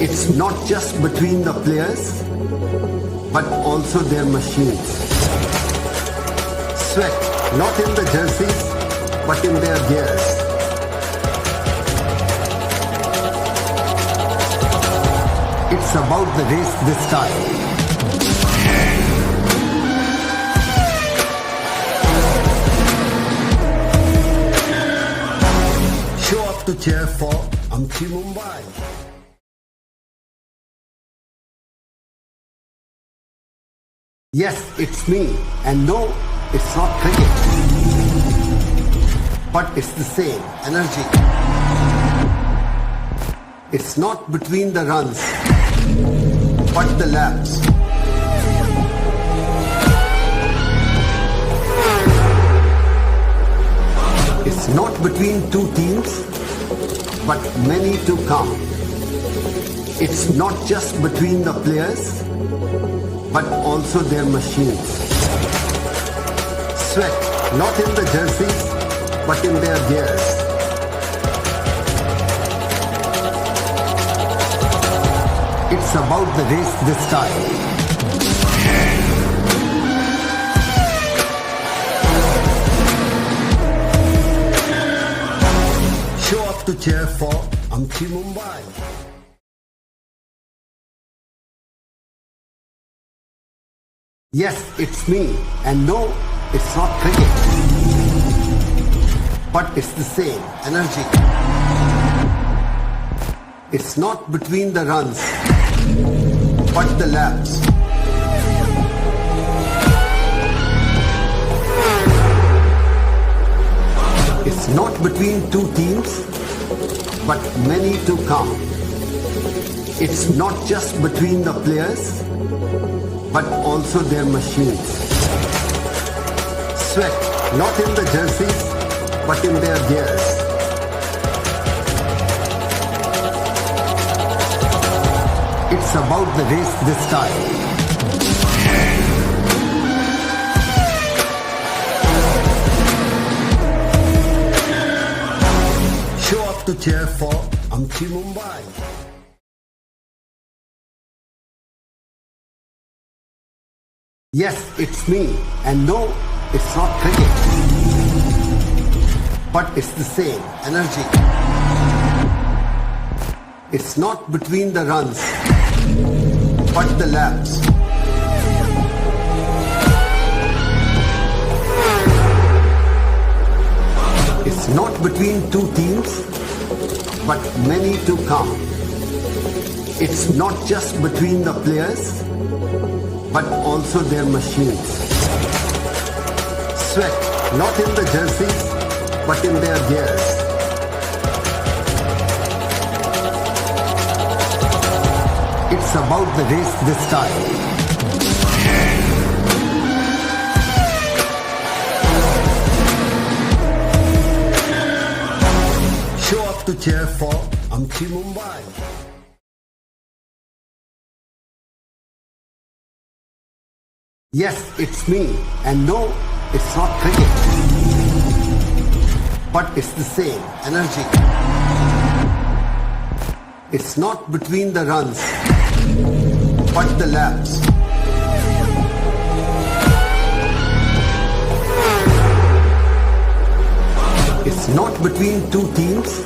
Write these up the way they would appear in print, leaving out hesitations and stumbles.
It's not just between the players, but also their machines. Sweat, not in the jerseys, but in their gears. It's about the race this time. Show up to cheer for Amchi Mumbai. Yes, it's me, and no, it's not cricket. But it's the same energy. It's not between the runs, but the laps. It's not between two teams, but many to come. It's not just between the players, but also their machines. Sweat, not in the jerseys, but in their gears. It's about the race this time. Show up to cheer for Amchi Mumbai. Yes, it's me, and no, it's not cricket. But it's the same energy. It's not between the runs, but the laps. It's not between two teams, but many to come. It's not just between the players, but also their machines. Sweat, not in the jerseys, but in their gears. It's about the race this time. Show up to cheer for Amchi Mumbai. Yes, it's me, and no, it's not cricket. But it's the same energy. It's not between the runs, but the laps. It's not between two teams, but many to come. It's not just between the players, but also their machines. Sweat, not in the jerseys, but in their gears. It's about the race this time. Show up to cheer for Amchi Mumbai. Yes, it's me, and no, it's not cricket. But it's the same energy. It's not between the runs, but the laps. It's not between two teams,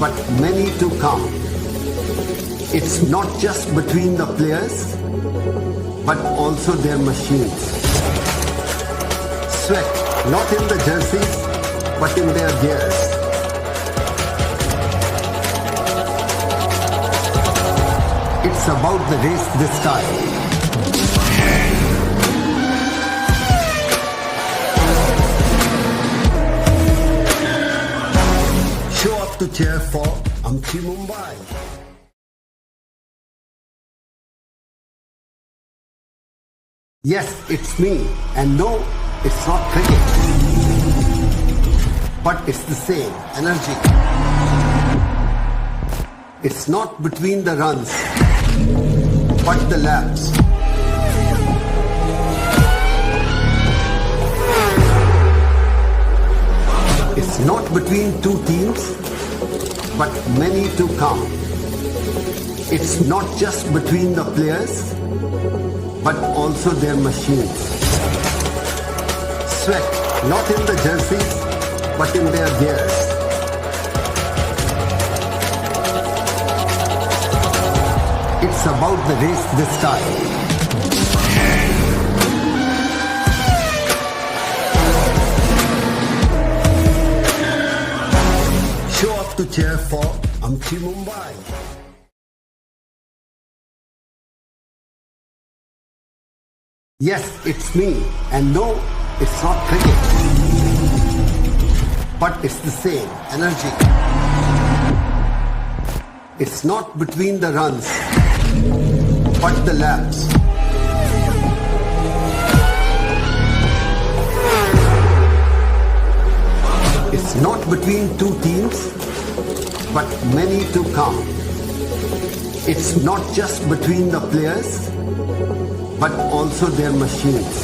but many to come. It's not just between the players, but also their machines. Sweat, not in the jerseys, but in their gears. It's about the race this time. Show up to cheer for Amchi Mumbai. Yes, it's me, and no, it's not cricket. But it's the same energy. It's not between the runs, but the laps. It's not between two teams, but many to come. It's not just between the players, but also their machines. Sweat, not in the jerseys, but in their gears. It's about the race this time. Show up to cheer for Amchi Mumbai. Yes, it's me, and no, it's not cricket. But it's the same energy. It's not between the runs, but the laps. It's not between two teams, but many to come. It's not just between the players, but also their machines.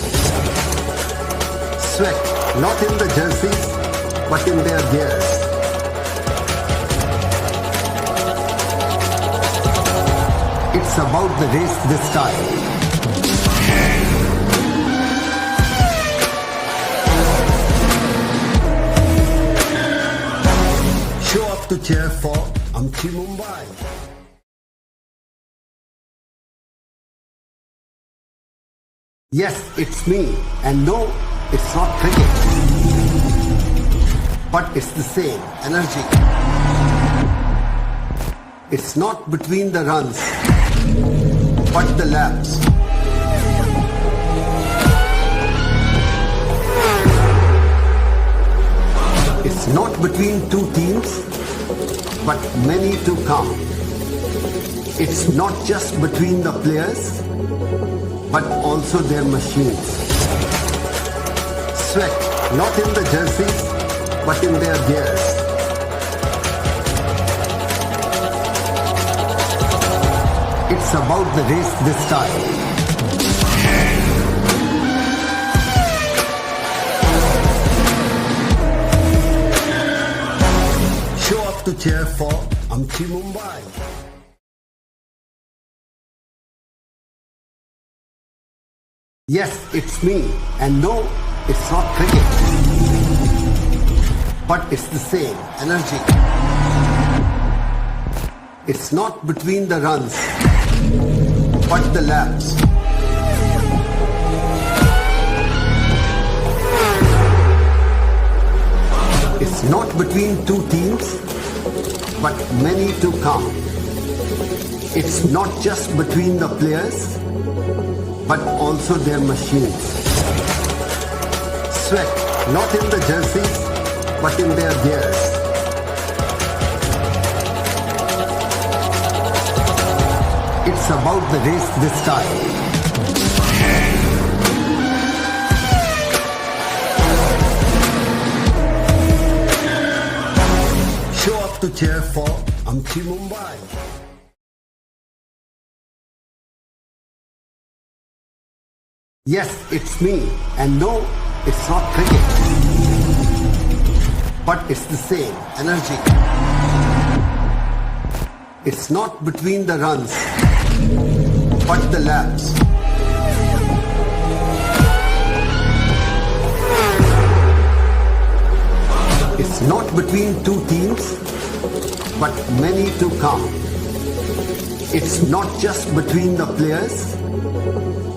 Sweat, not in the jerseys, but in their gears. It's about the race this time. Show up to cheer for Amchi Mumbai. Yes, it's me, and no, it's not cricket. But it's the same energy. It's not between the runs, but the laps. It's not between two teams, but many to come. It's not just between the players, but also their machines. Sweat, not in the jerseys, but in their gears. It's about the race this time. Show up to cheer for Amchi Mumbai. Yes, it's me, and no, it's not cricket. But it's the same energy. It's not between the runs, but the laps. It's not between two teams, but many to come. It's not just between the players, but also their machines. Sweat, not in the jerseys, but in their gears. It's about the race this time. Show up to cheer for Amchi Mumbai. Yes, it's me, and no, it's not cricket. But it's the same energy. It's not between the runs, but the laps. It's not between two teams, but many to come. It's not just between the players,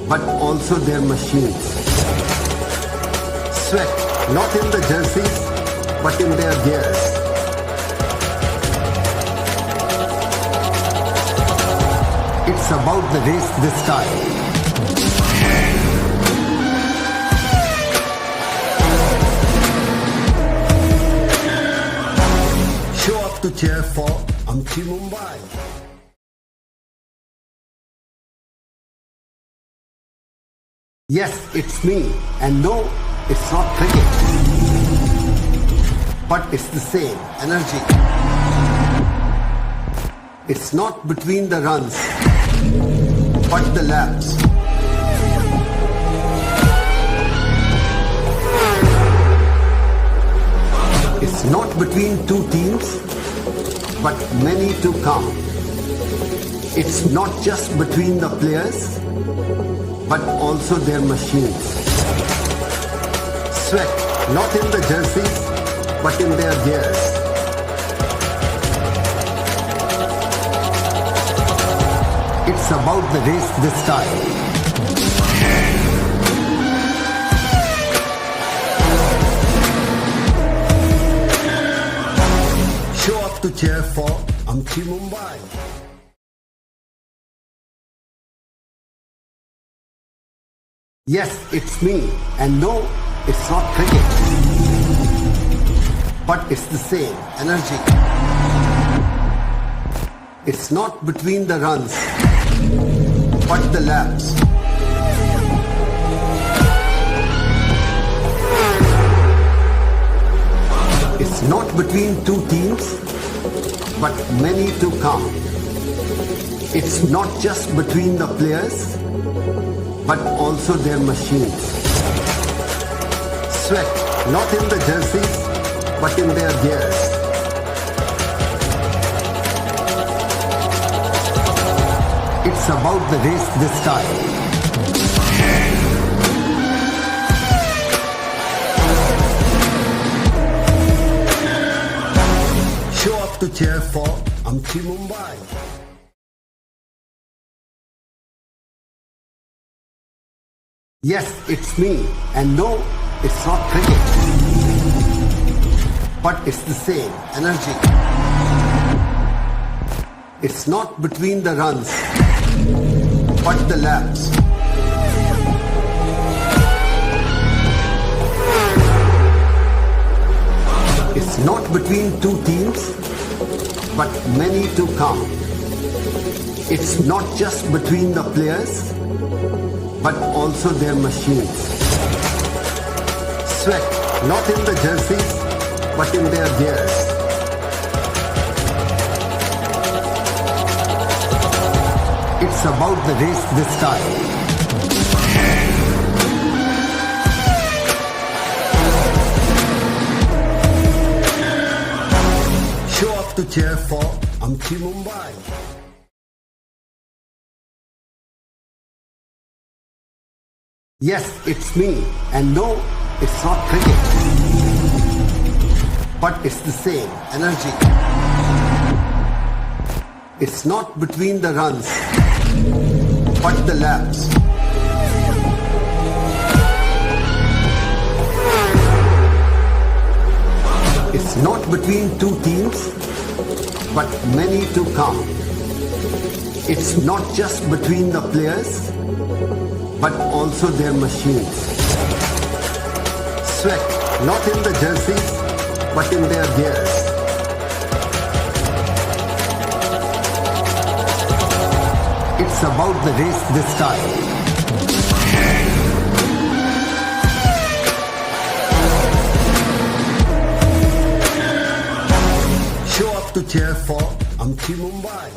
but also their machines. Sweat, not in the jerseys, but in their gears. It's about the race this time. Show up to cheer for Amchi Mumbai. Yes, it's me, and no, it's not cricket. But it's the same energy. It's not between the runs, but the laps. It's not between two teams, but many to come. It's not just between the players, but also their machines. Sweat, not in the jerseys, but in their gears. It's about the race this time. Show up to cheer for Mumbai. Yes, it's me, and no, it's not cricket. But it's the same energy. It's not between the runs, but the laps. It's not between two teams, but many to come. It's not just between the players, but also their machines. Sweat, not in the jerseys, but in their gears. It's about the race this time. Show up to cheer for Mumbai. Yes, it's me, and no, it's not cricket. But it's the same energy. It's not between the runs, but the laps. It's not between two teams, but many to come. It's not just between the players, but also their machines. Sweat, not in the jerseys, but in their gears. It's about the race this time. Show up to cheer for Mumbai. Yes, it's me, and no, it's not cricket. But it's the same energy. It's not between the runs, but the laps. It's not between two teams, but many to come. It's not just between the players, but also their machines. Sweat, not in the jerseys, but in their gears. It's about the race this time. Show up to cheer for Mumbai.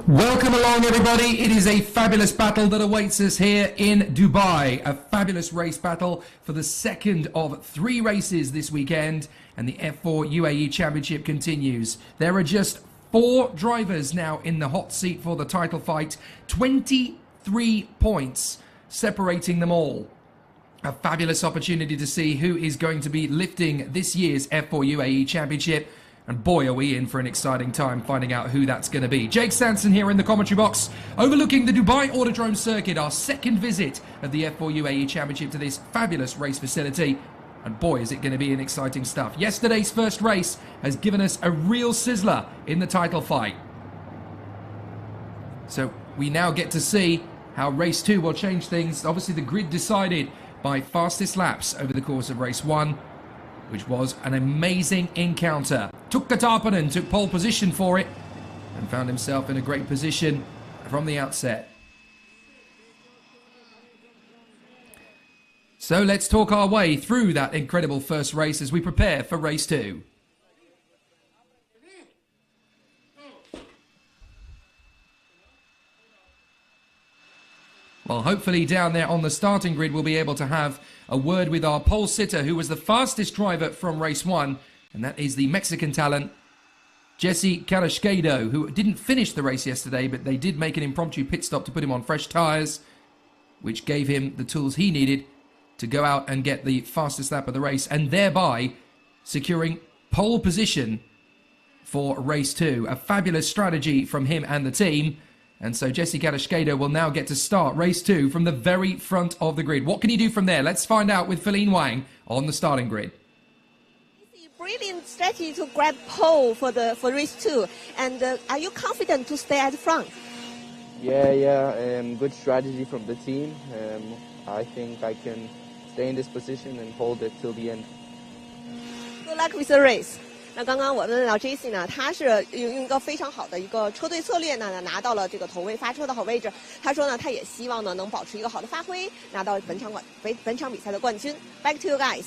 Welcome along, everybody. It is a fabulous battle that awaits us here in Dubai. A fabulous race battle for the second of 3 races this weekend, and the F4 UAE Championship continues. There are just 4 drivers now in the hot seat for the title fight. 23 points separating them all. A fabulous opportunity to see who is going to be lifting this year's F4 UAE Championship. And boy, are we in for an exciting time finding out who that's going to be. Jake Sanson here in the commentary box, overlooking the Dubai Autodrome Circuit, our second visit of the F4 UAE Championship to this fabulous race facility. And boy, is it going to be an exciting stuff. Yesterday's first race has given us a real sizzler in the title fight. So we now get to see how race 2 will change things. Obviously, the grid decided by fastest laps over the course of race 1. Which was an amazing encounter. Tuukka Tarpanen took pole position for it and found himself in a great position from the outset. So let's talk our way through that incredible first race as we prepare for race 2. Well, hopefully down there on the starting grid we'll be able to have a word with our pole sitter who was the fastest driver from race 1, and that is the Mexican talent Jesse Carrasquedo, who didn't finish the race yesterday, but they did make an impromptu pit stop to put him on fresh tyres, which gave him the tools he needed to go out and get the fastest lap of the race, and thereby securing pole position for race 2. A fabulous strategy from him and the team. And so Jesse Carrasquedo will now get to start race 2 from the very front of the grid. What can he do from there? Let's find out with Feline Wang on the starting grid. Brilliant strategy to grab pole for race 2. And are you confident to stay at the front? Yeah. Good strategy from the team. I think I can stay in this position and hold it till the end. Good luck with the race. 那刚刚我们的老 Jesse 呢，他是用一个非常好的一个车队策略呢，拿到了这个头位发车的好位置。他说呢，他也希望呢能保持一个好的发挥，拿到本场比赛的冠军。Back to you guys.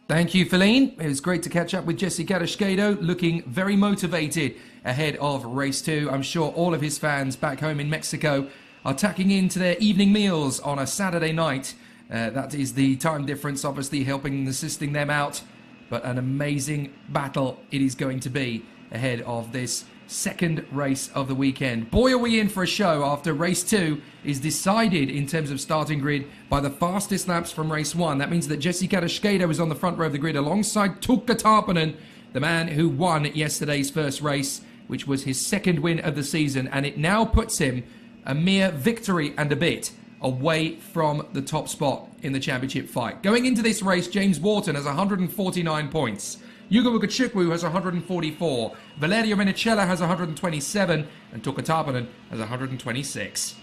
Thank you, Feline. It was great to catch up with Jesse Carrasquedo, looking very motivated ahead of race 2. I'm sure all of his fans back home in Mexico are tucking into their evening meals on a Saturday night. That is the time difference, obviously helping and assisting them out. But an amazing battle it is going to be ahead of this second race of the weekend. Boy, are we in for a show after race 2 is decided in terms of starting grid by the fastest laps from race 1. That means that Jesse Carrasquedo is on the front row of the grid alongside Tuukka Tarpanen, the man who won yesterday's first race, which was his second win of the season, and it now puts him a mere victory and a bit away from the top spot in the championship fight. Going into this race, James Wharton has 149 points. Yugo Ukachukwu has 144. Valerio Menicella has 127. And Tuukka Tarpanen has 126.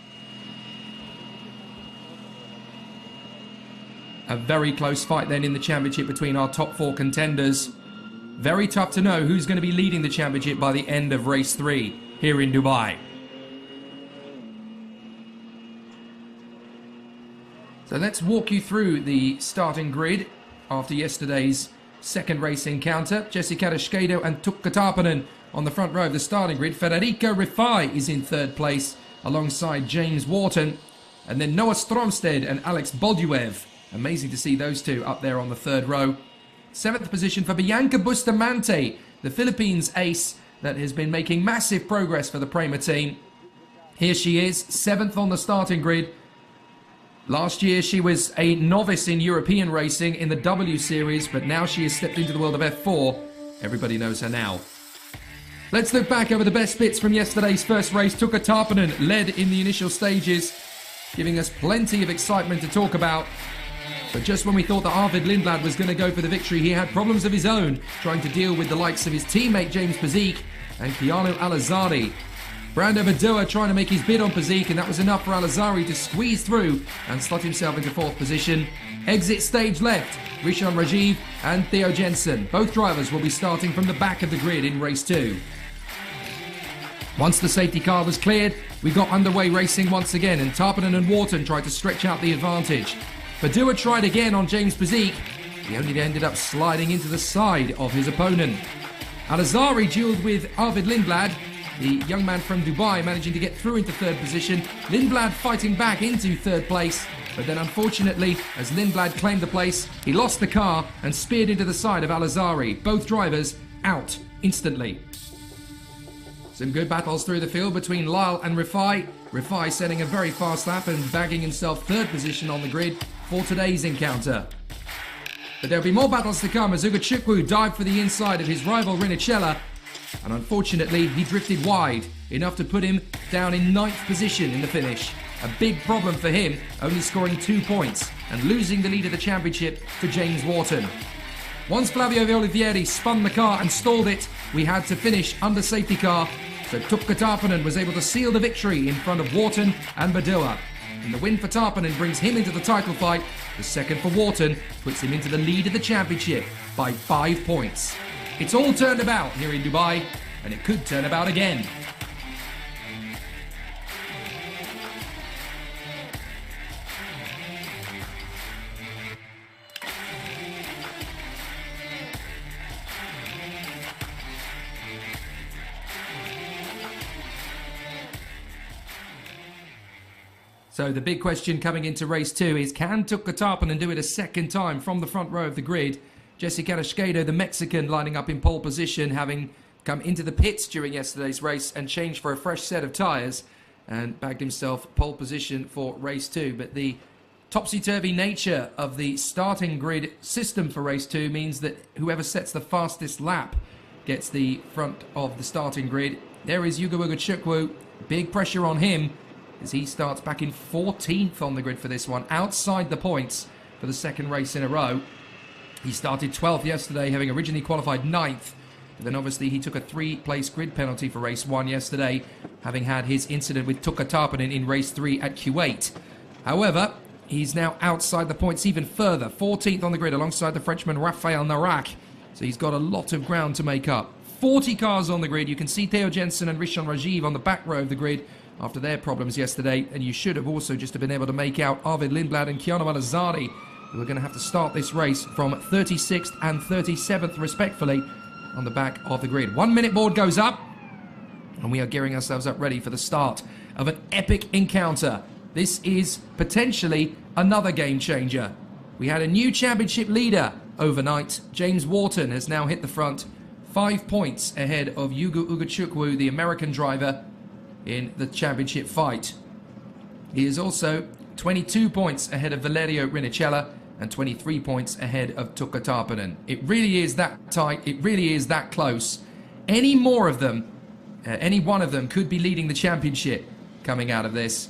A very close fight then in the championship between our top 4 contenders. Very tough to know who's going to be leading the championship by the end of race 3 here in Dubai. So let's walk you through the starting grid after yesterday's second race encounter. Jesse Carrasquedo and Tuukka Tarpanen on the front row of the starting grid. Federico Rifai is in third place alongside James Wharton. And then Noah Stromsted and Alex Bolduev. Amazing to see those two up there on the third row. 7th position for Bianca Bustamante, the Philippines ace that has been making massive progress for the Prema team. Here she is, 7th on the starting grid. Last year she was a novice in European racing in the W Series, but now she has stepped into the world of F4. Everybody knows her now. Let's look back over the best bits from yesterday's first race. Tuukka Tarpanen led in the initial stages, giving us plenty of excitement to talk about. But just when we thought that Arvid Lindblad was going to go for the victory, he had problems of his own, trying to deal with the likes of his teammate James Pazik and Keanu Alazari. Brando Badua trying to make his bid on Pazik, and that was enough for Alazari to squeeze through and slot himself into 4th position. Exit stage left, Rishon Rajiv and Theo Jensen. Both drivers will be starting from the back of the grid in race 2. Once the safety car was cleared, we got underway racing once again, and Tarpanen and Wharton tried to stretch out the advantage. Badua tried again on James Pazik. He only ended up sliding into the side of his opponent. Alazari duelled with Arvid Lindblad, the young man from Dubai, managing to get through into 3rd position. Lindblad fighting back into 3rd place, but then unfortunately, as Lindblad claimed the place, he lost the car and speared into the side of Alazari. Both drivers out instantly. Some good battles through the field between Lyle and Rifai. Rifai setting a very fast lap and bagging himself 3rd position on the grid for today's encounter. But there'll be more battles to come as Ukachukwu dived for the inside of his rival Rinicella, and unfortunately he drifted wide, enough to put him down in 9th position in the finish. A big problem for him, only scoring 2 points and losing the lead of the championship to James Wharton. Once Flavio Olivieri spun the car and stalled it, we had to finish under safety car, so Tuukka Tarpanen was able to seal the victory in front of Wharton and Badua. And the win for Tarpanen brings him into the title fight. The second for Wharton puts him into the lead of the championship by 5 points. It's all turned about here in Dubai, and it could turn about again. So the big question coming into race 2 is, can Tuka Tarpanen do it a second time from the front row of the grid? Jesse Carrasquedo, the Mexican, lining up in pole position, having come into the pits during yesterday's race and changed for a fresh set of tyres and bagged himself pole position for race 2. But the topsy-turvy nature of the starting grid system for race 2 means that whoever sets the fastest lap gets the front of the starting grid. There is Yugo Ugochukwu. Big pressure on him as he starts back in 14th on the grid for this one, outside the points for the second race in a row. He started 12th yesterday, having originally qualified 9th. But then obviously he took a 3-place grid penalty for race 1 yesterday, having had his incident with Tuka Tarpanen in race 3 at Kuwait. However, he's now outside the points even further, 14th on the grid alongside the Frenchman Raphael Narak. So he's got a lot of ground to make up. 40 cars on the grid. You can see Theo Jensen and Rishon Rajiv on the back row of the grid after their problems yesterday. And you should have also just been able to make out Arvid Lindblad and Keanu Al-Azari, who are going to have to start this race from 36th and 37th respectfully on the back of the grid. 1 minute board goes up, and we are gearing ourselves up ready for the start of an epic encounter. This is potentially another game changer. We had a new championship leader overnight. James Wharton has now hit the front, 5 points ahead of Yugo Ugochukwu, the American driver, in the championship fight. He is also 22 points ahead of Valerio Rinicella and 23 points ahead of Tuka Tarpanen. It really is that tight. It really is that close. Any more of them, any one of them could be leading the championship coming out of this.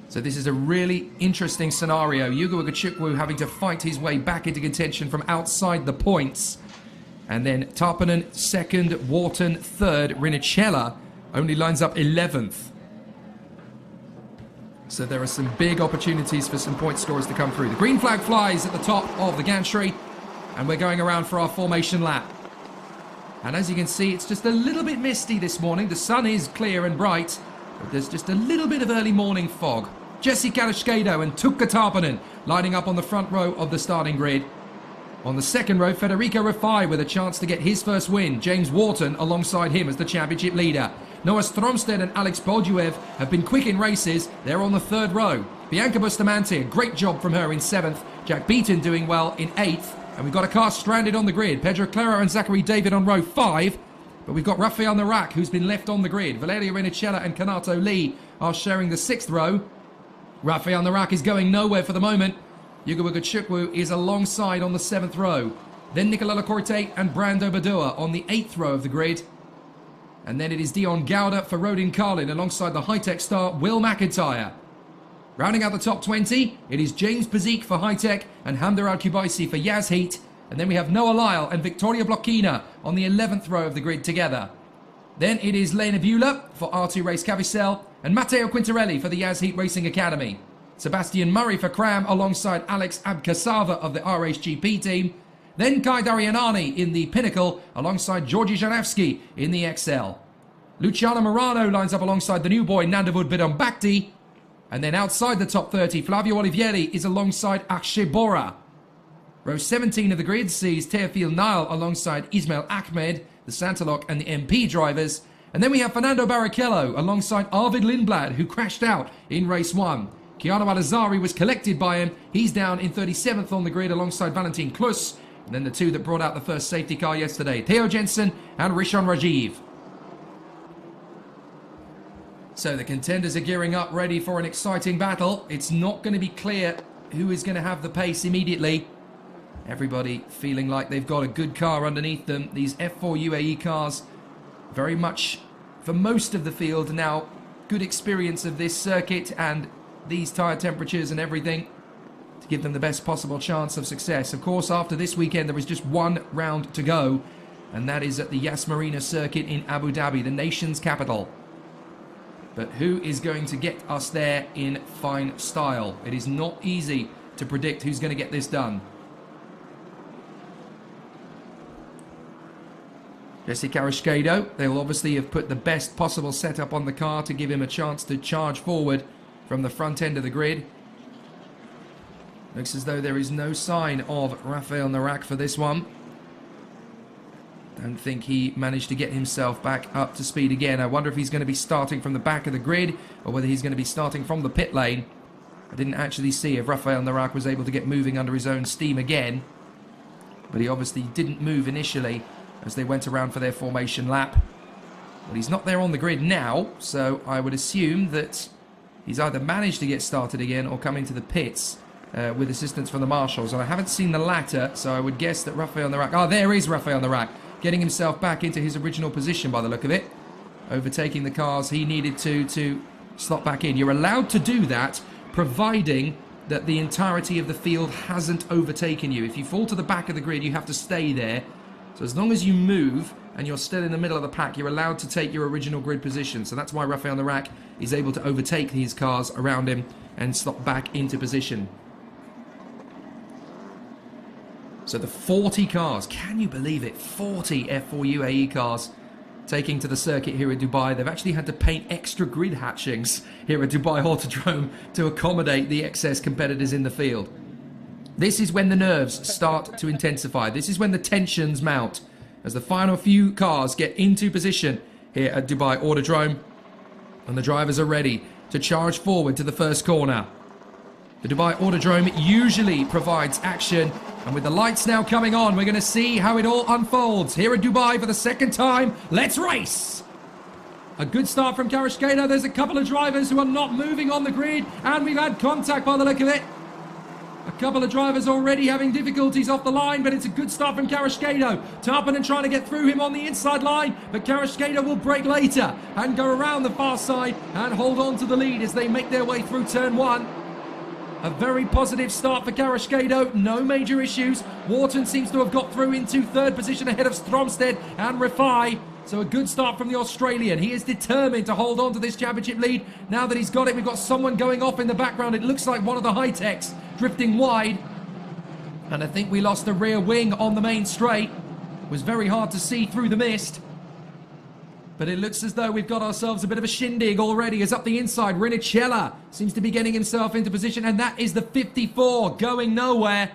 So this is a really interesting scenario. Yugo Ugochukwu having to fight his way back into contention from outside the points. And then Tarpanen second, Wharton third, Rinicella only lines up 11th. So there are some big opportunities for some point scorers to come through. The green flag flies at the top of the gantry, and we're going around for our formation lap. And as you can see, it's just a little bit misty this morning. The sun is clear and bright, but there's just a little bit of early morning fog. Jesse Carrasquedo and Tuka Tarpanen lining up on the front row of the starting grid. On the second row, Federico Rafai with a chance to get his first win. James Wharton alongside him as the championship leader. Noah Stromsted and Alex Boduev have been quick in races. They're on the third row. Bianca Bustamante, a great job from her in 7th. Jack Beaton doing well in 8th. And we've got a car stranded on the grid. Pedro Clara and Zachary David on row 5. But we've got Raphael Narak, who's been left on the grid. Valerio Rinicella and Kanato Lee are sharing the 6th row. Raphael Narak is going nowhere for the moment. Yugo Ugochukwu is alongside on the 7th row. Then Nicola Lacorte and Brando Badua on the 8th row of the grid. And then it is Dion Gouda for Rodin Carlin alongside the high-tech star Will McIntyre. Rounding out the top 20, it is James Pazik for high-tech and Hamder Al-Kubaisi for Yaz Heat. And then we have Noah Lyle and Victoria Blockina on the 11th row of the grid together. Then it is Lena Beulah for R2 Race Cavicel and Matteo Quintarelli for the Yaz Heat Racing Academy. Sebastian Murray for Cram alongside Alex Abkasava of the RHGP team. Then Kai Darianani in the Pinnacle alongside Georgi Janevski in the XL. Luciano Morano lines up alongside the new boy Nandavud Bidombakti. And then outside the top 30, Flavio Olivieri is alongside Akshay Bora. Row 17 of the grid sees Teofil Nile alongside Ismail Ahmed, the Santaloc and the MP drivers. And then we have Fernando Barrichello alongside Arvid Lindblad, who crashed out in race 1. Keanu Al-Azari was collected by him. He's down in 37th on the grid alongside Valentin Klus. And then the two that brought out the first safety car yesterday, Theo Jensen and Rishon Rajiv. So the contenders are gearing up, ready for an exciting battle. It's not going to be clear who is going to have the pace immediately. Everybody feeling like they've got a good car underneath them. These F4 UAE cars, very much, for most of the field now, good experience of this circuit and these tyre temperatures and everything to give them the best possible chance of success. Of course, after this weekend, there is just one round to go, and that is at the Yas Marina circuit in Abu Dhabi, the nation's capital. But who is going to get us there in fine style? It is not easy to predict who's going to get this done. Jesse Carrasquedo, they'll obviously have put the best possible setup on the car to give him a chance to charge forward from the front end of the grid. Looks as though there is no sign of Raphael Narak for this one. Don't think he managed to get himself back up to speed again. I wonder if he's going to be starting from the back of the grid or whether he's going to be starting from the pit lane. I didn't actually see if Rafael Narak was able to get moving under his own steam again. But he obviously didn't move initially as they went around for their formation lap. Well, he's not there on the grid now, so I would assume that he's either managed to get started again or come into the pits with assistance from the marshals. And I haven't seen the latter, so I would guess that Rafael Narak... Oh, there is Rafael Narak, getting himself back into his original position by the look of it. Overtaking the cars he needed to slot back in. You're allowed to do that, providing that the entirety of the field hasn't overtaken you. If you fall to the back of the grid, you have to stay there. So as long as you move and you're still in the middle of the pack, you're allowed to take your original grid position. So that's why Rafael Narak is able to overtake these cars around him and slot back into position. So the 40 cars, can you believe it? 40 F4 UAE cars taking to the circuit here at Dubai. They've actually had to paint extra grid hatchings here at Dubai Autodrome to accommodate the excess competitors in the field. This is when the nerves start to intensify. This is when the tensions mount as the final few cars get into position here at Dubai Autodrome and the drivers are ready to charge forward to the first corner. The Dubai Autodrome usually provides action, and with the lights now coming on, we're going to see how it all unfolds here at Dubai for the second time. Let's race! A good start from Karashkeda. There's a couple of drivers who are not moving on the grid, and we've had contact by the look of it. A couple of drivers already having difficulties off the line, but it's a good start from Karashkeda. Tarpanen trying to get through him on the inside line, but Karashkeda will brake later and go around the far side and hold on to the lead as they make their way through turn one. A very positive start for Karashkeda, no major issues. Wharton seems to have got through into third position ahead of Stromsted and Rifai. So a good start from the Australian. He is determined to hold on to this championship lead. Now that he's got it, we've got someone going off in the background. It looks like one of the high-techs drifting wide. And I think we lost the rear wing on the main straight. It was very hard to see through the mist. But it looks as though we've got ourselves a bit of a shindig already, as up the inside, Rinicella seems to be getting himself into position, and that is the 54 going nowhere.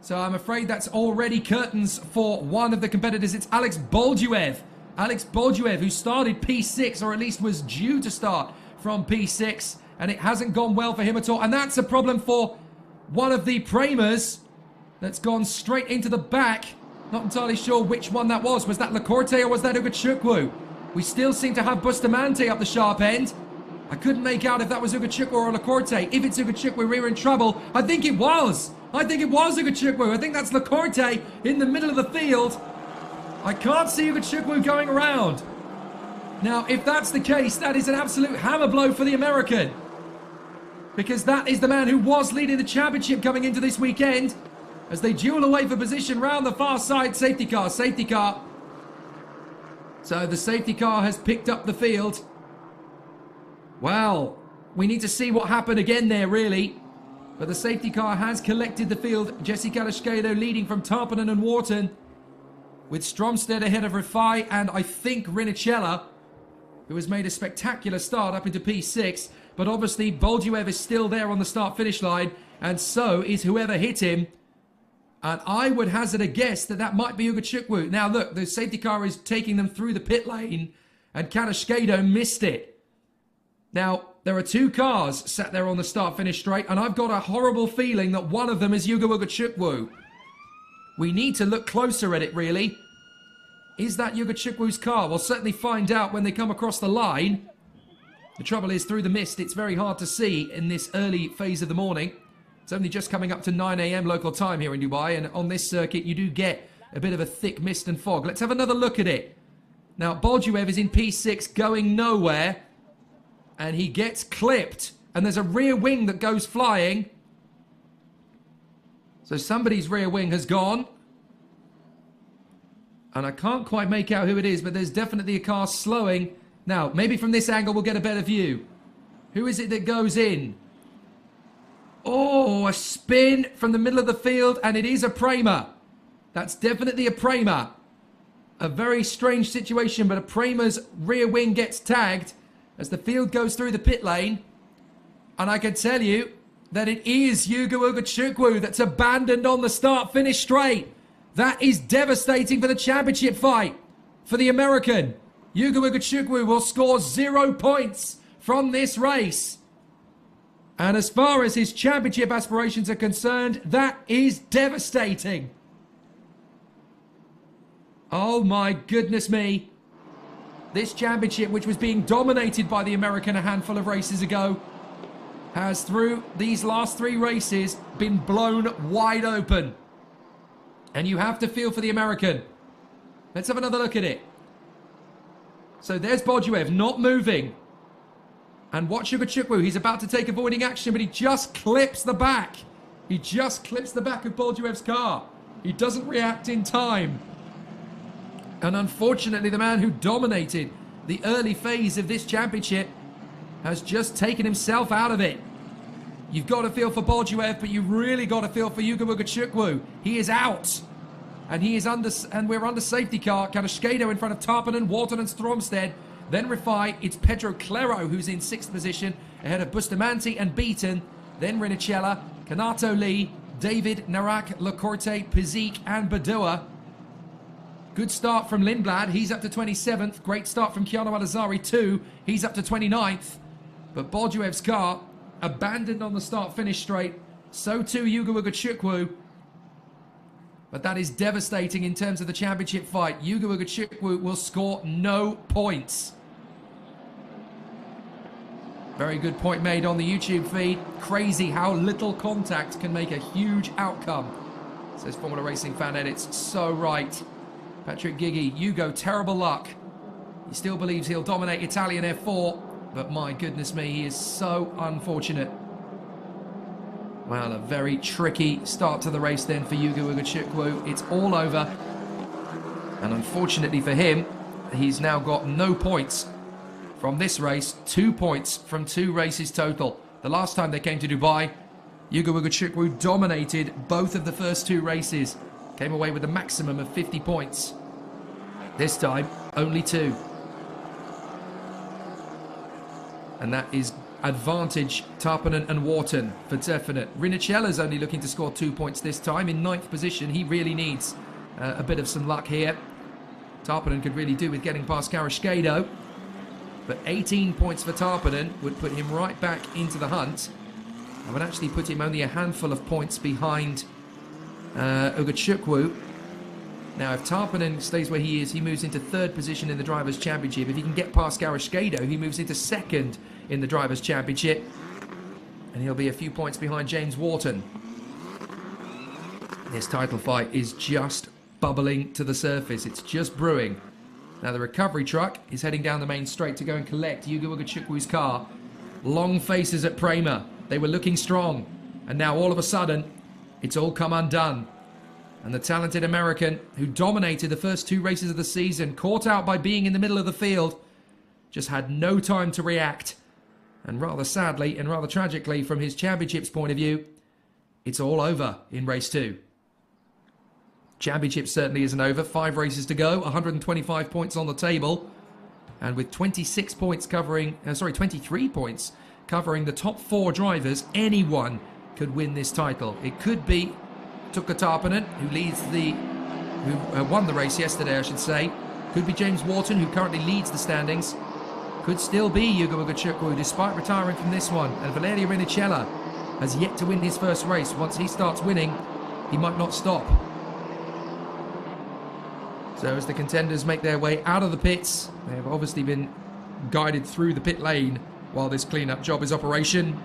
So I'm afraid that's already curtains for one of the competitors. It's Alex Bolduev. Alex Bolduev, who started P6, or at least was due to start from P6, and it hasn't gone well for him at all. And that's a problem for one of the Premers that's gone straight into the back. Not entirely sure which one that was. Was that Lacorte or was that Ugachukwu? We still seem to have Bustamante up the sharp end. I couldn't make out if that was Ugachukwu or Lacorte. If it's Ugachukwu, we're in trouble. I think it was. I think it was Ugachukwu. I think that's Lacorte in the middle of the field. I can't see Ugachukwu going around. Now, if that's the case, that is an absolute hammer blow for the American. Because that is the man who was leading the championship coming into this weekend. As they duel away for position round the far side. Safety car, safety car. So the safety car has picked up the field. Well, we need to see what happened again there, really. But the safety car has collected the field. Jesse Karashkeda leading from Tarpanen and Wharton, with Stromsted ahead of Rifai and I think Rinicella, who has made a spectacular start up into P6. But obviously Bolduev is still there on the start-finish line, and so is whoever hit him. And I would hazard a guess that that might be Ugachukwu. Now look, the safety car is taking them through the pit lane, and Karashkeda missed it. Now, there are two cars sat there on the start-finish straight, and I've got a horrible feeling that one of them is Yugo Ugachukwu. We need to look closer at it, really. Is that Ugachukwu's car? We'll certainly find out when they come across the line. The trouble is, through the mist, it's very hard to see in this early phase of the morning. It's only just coming up to 9 AM local time here in Dubai, and on this circuit you do get a bit of a thick mist and fog. Let's have another look at it. Now, Bolduev is in P6 going nowhere, and he gets clipped, and there's a rear wing that goes flying. So somebody's rear wing has gone, and I can't quite make out who it is, but there's definitely a car slowing. Now, maybe from this angle we'll get a better view. Who is it that goes in? Oh, a spin from the middle of the field, and it is a Prema. That's definitely a Prema. A very strange situation, but a Prema's rear wing gets tagged as the field goes through the pit lane. And I can tell you that it is Yugo Ugachukwu that's abandoned on the start-finish straight. That is devastating for the championship fight. For the American, Yuga Ugachukwu will score 0 points from this race. And as far as his championship aspirations are concerned, that is devastating. Oh my goodness me. This championship, which was being dominated by the American a handful of races ago, has through these last 3 races been blown wide open. And you have to feel for the American. Let's have another look at it. So there's Bolduev not moving. And watch Ugachukwu. He's about to take avoiding action, but he just clips the back. He just clips the back of Bolduev's car. He doesn't react in time. And unfortunately, the man who dominated the early phase of this championship has just taken himself out of it. You've got to feel for Bolduev, but you really got to feel for Yuga Ugachukwu. He is out. And he is we're under safety car. Karashkedo in front of Tarpanen, Walton and Stromstead. Then Rifai, it's Pedro Clero who's in 6th position, ahead of Bustamante and Beaton. Then Rinicella, Kanato Lee, David, Narak, Lacorte, Pizik and Badua. Good start from Lindblad, he's up to 27th. Great start from Keanu Alazari too, he's up to 29th. But Bolduev's car abandoned on the start-finish straight. So too Yuga Ugachukwu. But that is devastating in terms of the championship fight. Yuga Ugachukwu will score no points. Very good point made on the YouTube feed. Crazy how little contact can make a huge outcome. Says Formula Racing Fan Edits. So right. Patrick Giggy, Yugo, terrible luck. He still believes he'll dominate Italian F4. But my goodness me, he is so unfortunate. Well, a very tricky start to the race then for Yuga Ugachukwu. It's all over. And unfortunately for him, he's now got no points from this race. 2 points from 2 races total. The last time they came to Dubai, Yuga Ugachukwu dominated both of the first 2 races. Came away with a maximum of 50 points. This time, only 2. And that is advantage Tarpanen and Wharton for definite. Rinicella's only looking to score 2 points this time in 9th position. He really needs a bit of some luck here. Tarpanen could really do with getting past Karashkedo. But 18 points for Tarpanen would put him right back into the hunt. And would actually put him only a handful of points behind Ugachukwu. Now, if Tarpanen stays where he is, he moves into 3rd position in the Drivers' Championship. If he can get past Karashkedo, he moves into 2nd in the Drivers' Championship. And he'll be a few points behind James Wharton. This title fight is just bubbling to the surface. It's just brewing. Now, the recovery truck is heading down the main straight to go and collect Yuga Ugachukwu's car. Long faces at Prema. They were looking strong. And now, all of a sudden, it's all come undone. And the talented American, who dominated the first 2 races of the season, caught out by being in the middle of the field, just had no time to react. And rather sadly and rather tragically, from his championship's point of view, it's all over in race 2. Championship certainly isn't over. 5 races to go, 125 points on the table. And with 26 points covering, 23 points covering the top 4 drivers, anyone could win this title. It could be Tuukka Tarpanen, who won the race yesterday, I should say. Could be James Wharton, who currently leads the standings. Could still be Yuga Ugachukwu, despite retiring from this one. And Valerio Rinicella has yet to win his first race. Once he starts winning, he might not stop. So as the contenders make their way out of the pits, they have obviously been guided through the pit lane while this clean-up job is operation.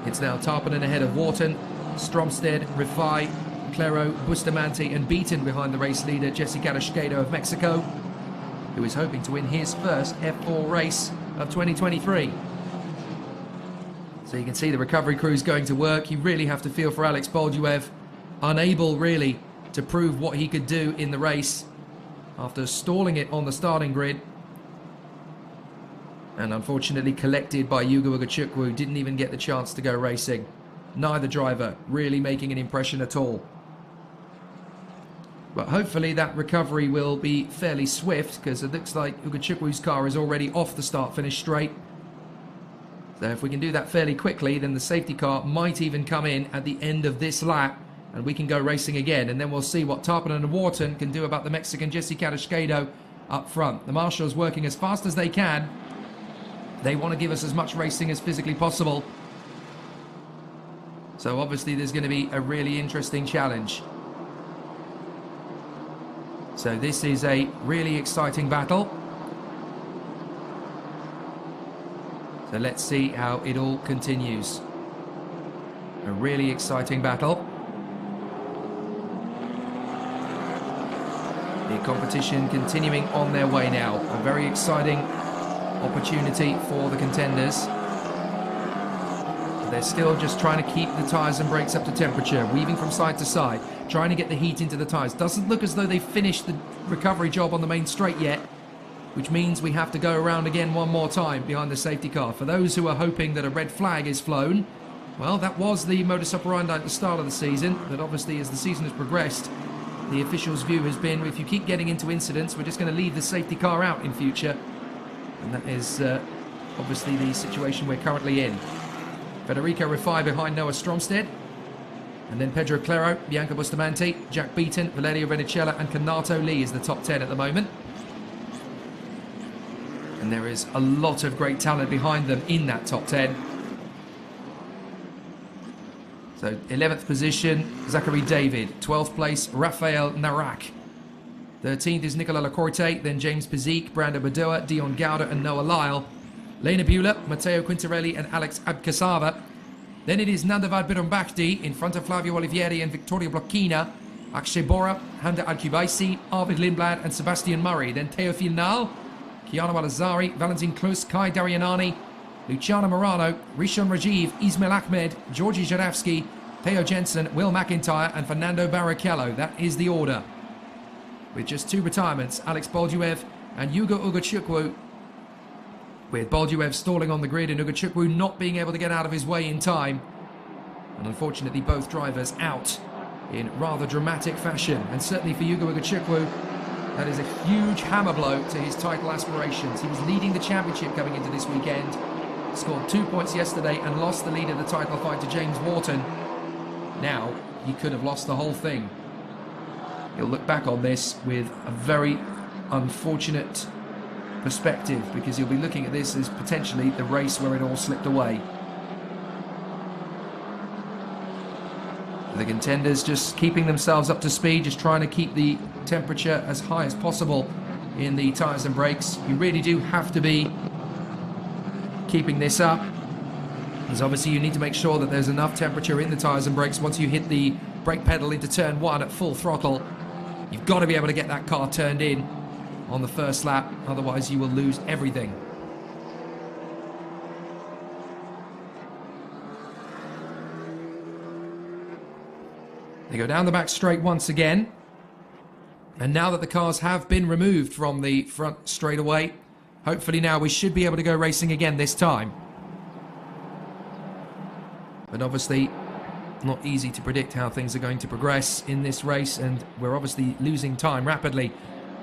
It's now Tarpanen ahead of Wharton, Stromstead, Rifai, Clero, Bustamante and Beaton behind the race leader Jesse Karashkedo of Mexico, who is hoping to win his first F4 race of 2023. So you can see the recovery crew's going to work. You really have to feel for Alex Bolduev, unable really to prove what he could do in the race after stalling it on the starting grid. And unfortunately collected by Yuga Ugachukwu, didn't even get the chance to go racing. Neither driver really making an impression at all. But hopefully that recovery will be fairly swift, because it looks like Ugachukwu's car is already off the start-finish straight. So if we can do that fairly quickly, then the safety car might even come in at the end of this lap, and we can go racing again. And then we'll see what Tarpon and Wharton can do about the Mexican Jesse Carrasquedo up front. The marshals working as fast as they can. They want to give us as much racing as physically possible. So obviously there's going to be a really interesting challenge. So this is a really exciting battle. So let's see how it all continues. A really exciting battle. The competition continuing on their way now. A very exciting opportunity for the contenders. They're still just trying to keep the tyres and brakes up to temperature, weaving from side to side, trying to get the heat into the tyres. Doesn't look as though they've finished the recovery job on the main straight yet, which means we have to go around again one more time behind the safety car. For those who are hoping that a red flag is flown, well, that was the modus operandi at the start of the season, but obviously as the season has progressed, the officials' view has been, if you keep getting into incidents, we're just going to leave the safety car out in future. And that is obviously the situation we're currently in. Federico Rifai behind Noah Stromstead. And then Pedro Clero, Bianca Bustamante, Jack Beaton, Valerio Venicella and Kanato Lee is the top 10 at the moment. And there is a lot of great talent behind them in that top 10. So 11th position, Zachary David. 12th place, Rafael Narak. 13th is Nicola Lacorte, then James Pizik, Brando Badoa, Dion Gauda and Noah Lyle. Lena Bula, Matteo Quintarelli and Alex Abkasava. Then it is Nandavad Birombakti in front of Flavio Olivieri and Victoria Blocchina. Akshay Bora, Handa Alcubaisi, Arvid Lindblad and Sebastian Murray. Then Teofil Nal, Kiana Walazari, Valentin Klus, Kai Darianani, Luciano Morano, Rishon Rajiv, Ismail Ahmed, Georgi Zharavsky, Theo Jensen, Will McIntyre and Fernando Barrichello. That is the order. With just two retirements, Alex Bolduev and Hugo Ugachukwu, with Bolduev stalling on the grid and Ugachukwu not being able to get out of his way in time. And unfortunately both drivers out in rather dramatic fashion. And certainly for Hugo Ugachukwu, that is a huge hammer blow to his title aspirations. He was leading the championship coming into this weekend, scored 2 points yesterday and lost the lead of the title fight to James Wharton. Now he could have lost the whole thing. He'll look back on this with a very unfortunate perspective, because you'll be looking at this as potentially the race where it all slipped away. The contenders just keeping themselves up to speed, just trying to keep the temperature as high as possible in the tyres and brakes. You really do have to be keeping this up, because obviously you need to make sure that there's enough temperature in the tyres and brakes once you hit the brake pedal into turn 1 at full throttle. You've got to be able to get that car turned in on the first lap, otherwise you will lose everything. They go down the back straight once again, and now that the cars have been removed from the front straightaway, hopefully now we should be able to go racing again this time. But obviously not easy to predict how things are going to progress in this race, and we're obviously losing time rapidly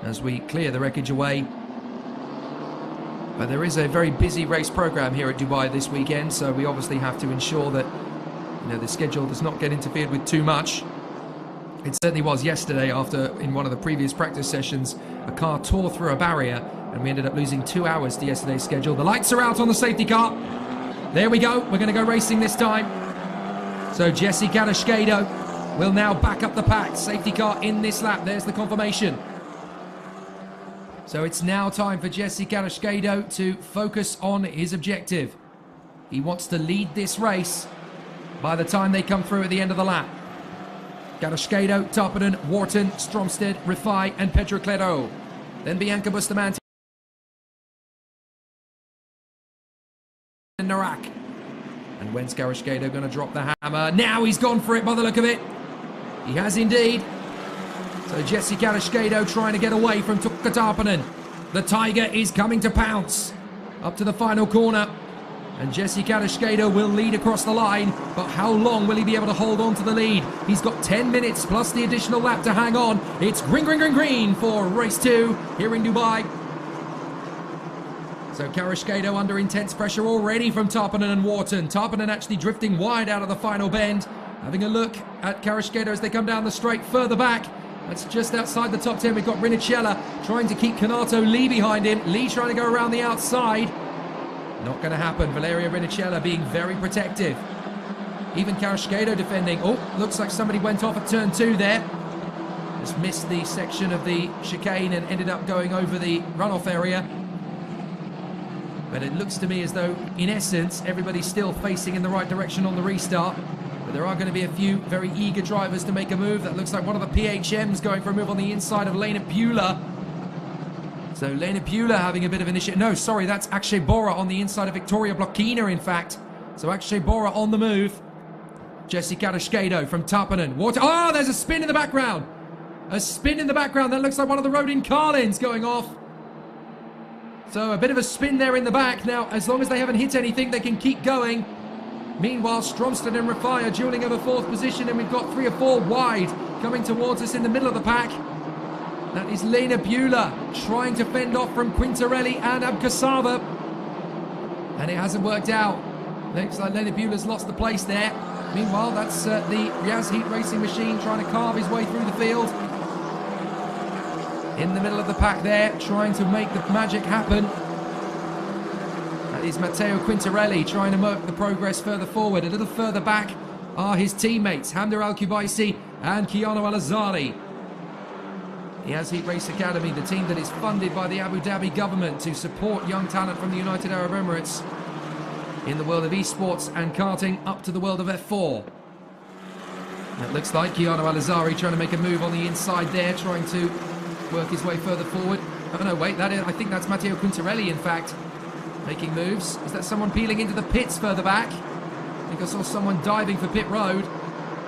as we clear the wreckage away. But there is a very busy race program here at Dubai this weekend, so we obviously have to ensure that, you know, the schedule does not get interfered with too much. It certainly was yesterday, after in one of the previous practice sessions a car tore through a barrier and we ended up losing 2 hours to yesterday's schedule. The lights are out on the safety car. There we go, we're going to go racing this time. So Jesse Carrasquedo will now back up the pack. Safety car in this lap, there's the confirmation. So it's now time for Jesse Carrasquedo to focus on his objective. He wants to lead this race by the time they come through at the end of the lap. Carrasquedo, Tarpanen, Wharton, Stromstead, Rifai and Pedro Clero. Then Bianca Bustamante and Narak. And when's Carrasquedo going to drop the hammer? Now he's gone for it by the look of it. He has indeed. So Jesse Carrasquedo trying to get away from Tukka Tarpanen. The Tiger is coming to pounce up to the final corner. And Jesse Carrasquedo will lead across the line. But how long will he be able to hold on to the lead? He's got 10 minutes plus the additional lap to hang on. It's green, green, green, green for race 2 here in Dubai. So Karashkado under intense pressure already from Tarpanen and Wharton. Tarpanen actually drifting wide out of the final bend. Having a look at Karashkado as they come down the straight further back. That's just outside the top 10. We've got Rinicella trying to keep Kanato Lee behind him. Lee trying to go around the outside. Not going to happen. Valerio Rinicella being very protective. Even Karashkado defending. Oh, looks like somebody went off at turn 2 there. Just missed the section of the chicane and ended up going over the runoff area. But it looks to me as though, in essence, everybody's still facing in the right direction on the restart. But there are going to be a few very eager drivers to make a move. That looks like one of the PHMs going for a move on the inside of Lena Bula. So Lena Bula having a bit of initiative. No, sorry, that's Akshay Bora on the inside of Victoria Blokina, in fact. So Akshay Bora on the move. Jesse Karashkado from Tarpanen. Oh, there's a spin in the background. A spin in the background. That looks like one of the Rodin Carlins going off. So a bit of a spin there in the back. Now, as long as they haven't hit anything, they can keep going. Meanwhile, Stromstad and Rafai are dueling over 4th position, and we've got 3 or 4 wide coming towards us in the middle of the pack. That is Lena Bula trying to fend off from Quintarelli and Abkasava. And it hasn't worked out. Looks like Lena Bula's lost the place there. Meanwhile, that's the Riaz Heat Racing Machine trying to carve his way through the field. In the middle of the pack there, trying to make the magic happen. That is Matteo Quintarelli trying to make the progress further forward. A little further back are his teammates, Hamder Al-Kubaisi and Kiano Al-Azari. Riaz Heat Race Academy, the team that is funded by the Abu Dhabi government to support young talent from the United Arab Emirates in the world of esports and karting up to the world of F4. It looks like Kiano Al-Azari trying to make a move on the inside there, trying to work his way further forward. Oh no, wait, I think that's Matteo Quintarelli, in fact, making moves. Is that someone peeling into the pits further back? I think I saw someone diving for pit road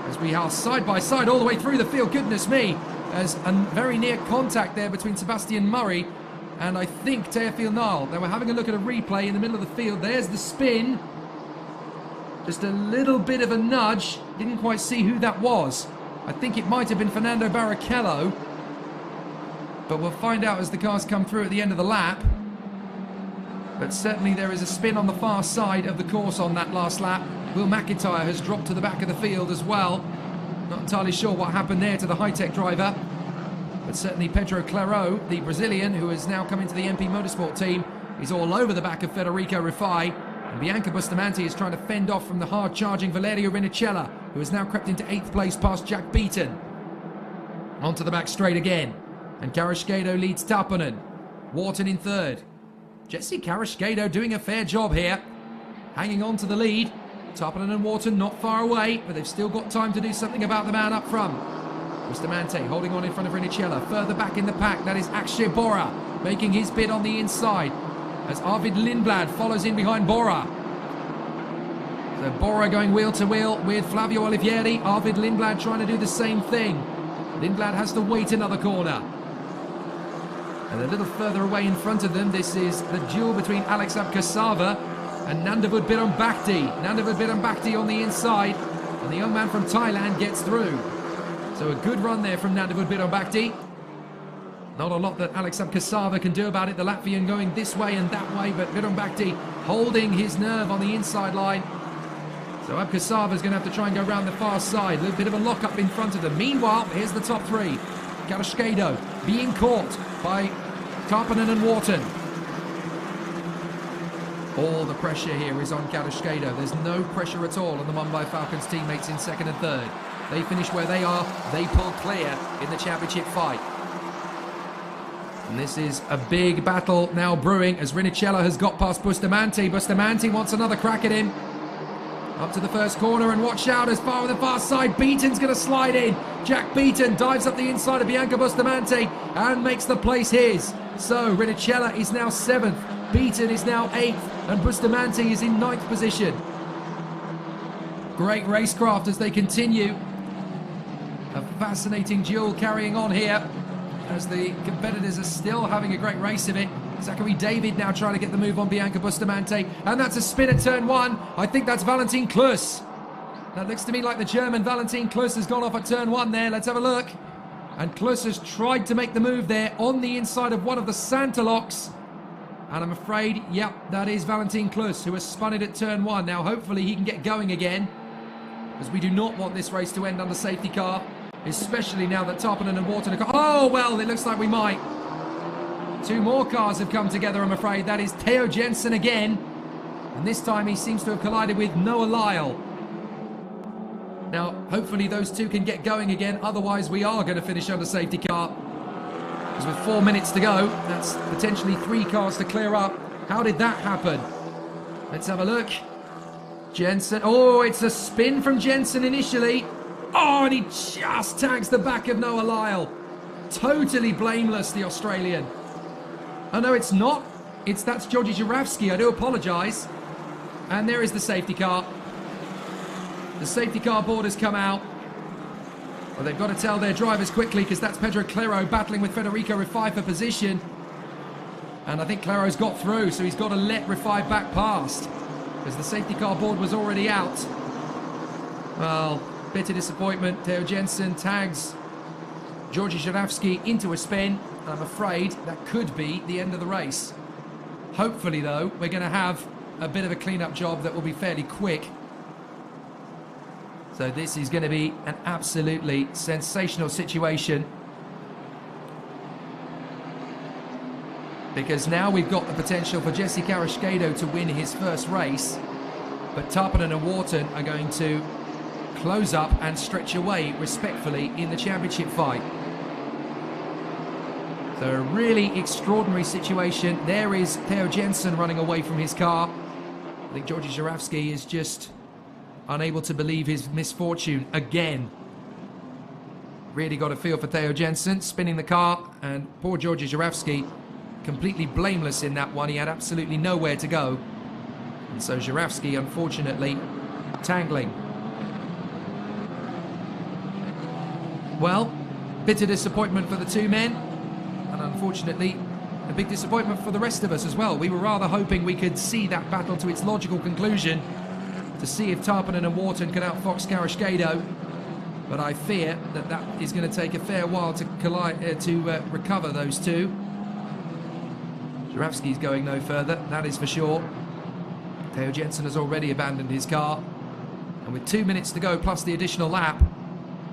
as we are side by side all the way through the field. Goodness me, as a very near contact there between Sebastian Murray and I think Teofil Nile. They were having a look at a replay in the middle of the field. There's the spin. Just a little bit of a nudge. Didn't quite see who that was. I think it might have been Fernando Barrichello. But we'll find out as the cars come through at the end of the lap. But certainly there is a spin on the far side of the course on that last lap. Will McIntyre has dropped to the back of the field as well. Not entirely sure what happened there to the high-tech driver. But certainly Pedro Claro, the Brazilian, who has now come into the MP Motorsport team, is all over the back of Federico Rifai. And Bianca Bustamante is trying to fend off from the hard-charging Valerio Rinicella, who has now crept into 8th place past Jack Beaton. Onto the back straight again. And Karashkado leads Tarpanen. Wharton in 3rd. Jesse Karashkado doing a fair job here. Hanging on to the lead. Tarpanen and Wharton not far away, but they've still got time to do something about the man up front. Bustamante holding on in front of Rinicella. Further back in the pack, that is Akshay Bora, making his bid on the inside. As Arvid Lindblad follows in behind Bora. So Bora going wheel to wheel with Flavio Olivieri. Arvid Lindblad trying to do the same thing. Lindblad has to wait another corner. And a little further away in front of them, this is the duel between Alex Abkasava and Nandavud Birombakti. Nandavud Birombakti on the inside, and the young man from Thailand gets through. So a good run there from Nandavud Birombakti. Not a lot that Alex Abkasava can do about it. The Latvian going this way and that way, but Birombakti holding his nerve on the inside line. So Abkasava is going to have to try and go around the far side. A little bit of a lock-up in front of them. Meanwhile, here's the top 3. Karashkado being caught by Tarpanen and Wharton. All the pressure here is on Karashkado. There's no pressure at all on the Mumbai Falcons teammates in 2nd and 3rd. They finish where they are. They pull clear in the championship fight. And this is a big battle now brewing as Rinicella has got past Bustamante. Bustamante wants another crack at him. Up to the first corner, and watch out as far on the far side. Beaton's going to slide in. Jack Beaton dives up the inside of Bianca Bustamante and makes the place his. So Rinicella is now 7th. Beaton is now 8th. And Bustamante is in 9th position. Great racecraft as they continue. A fascinating duel carrying on here as the competitors are still having a great race of it. Zachary David now trying to get the move on Bianca Bustamante. And that's a spin at turn 1. I think that's Valentin Klus. That looks to me like the German Valentin Klus has gone off at turn 1 there. Let's have a look. And Klus has tried to make the move there on the inside of one of the Santalocks. And I'm afraid, yep, that is Valentin Klus, who has spun it at turn 1. Now, hopefully he can get going again, as we do not want this race to end under safety car, especially now that Tarpanen and Wharton are... Oh, well, it looks like we might. 2 more cars have come together, I'm afraid. That is Theo Jensen again. And this time he seems to have collided with Noah Lyle. Now, hopefully those 2 can get going again. Otherwise, we are going to finish under safety car. Because with 4 minutes to go, that's potentially 3 cars to clear up. How did that happen? Let's have a look. Jensen. Oh, it's a spin from Jensen initially. Oh, and he just tags the back of Noah Lyle. Totally blameless, the Australian. Oh, no, it's not. That's Georgi Juravsky. I do apologise. And there is the safety car. The safety car board has come out. Well, they've got to tell their drivers quickly, because that's Pedro Claro battling with Federico Rifai for position. And I think Claro's got through, so he's got to let Rifai back past, because the safety car board was already out. Well, bit of disappointment. Theo Jensen tags Georgi Juravsky into a spin. I'm afraid that could be the end of the race. Hopefully, though, we're going to have a bit of a clean-up job that will be fairly quick. So this is going to be an absolutely sensational situation, because now we've got the potential for Jesse Carrasquedo to win his first race, but Tarpanen and Wharton are going to close up and stretch away respectfully in the championship fight. So a really extraordinary situation. There is Theo Jensen running away from his car. I think Georgi Juravsky is just unable to believe his misfortune again. Really got a feel for Theo Jensen spinning the car, and poor Georgi Juravsky completely blameless in that one. He had absolutely nowhere to go, and so Juravsky unfortunately tangling. Well, bitter disappointment for the 2 men, and unfortunately a big disappointment for the rest of us as well. We were rather hoping we could see that battle to its logical conclusion, to see if Tarpanen and Wharton could outfox Carrasquedo, but I fear that that is going to take a fair while to recover those 2. Juravsky's going no further, that is for sure. Theo Jensen has already abandoned his car, and with 2 minutes to go plus the additional lap,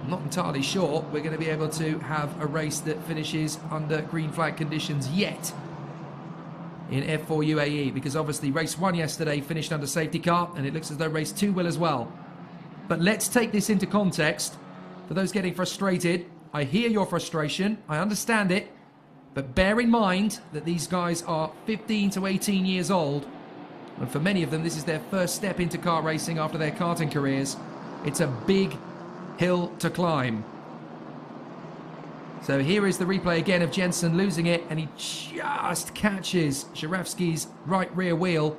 I'm not entirely sure we're going to be able to have a race that finishes under green flag conditions yet in F4 UAE, because obviously race 1 yesterday finished under safety car, and it looks as though race 2 will as well. But let's take this into context. For those getting frustrated, I hear your frustration, I understand it, but bear in mind that these guys are 15 to 18 years old, and for many of them this is their first step into car racing after their karting careers. It's a big hill to climb. So here is the replay again of Jensen losing it, and he just catches Juravsky's right rear wheel.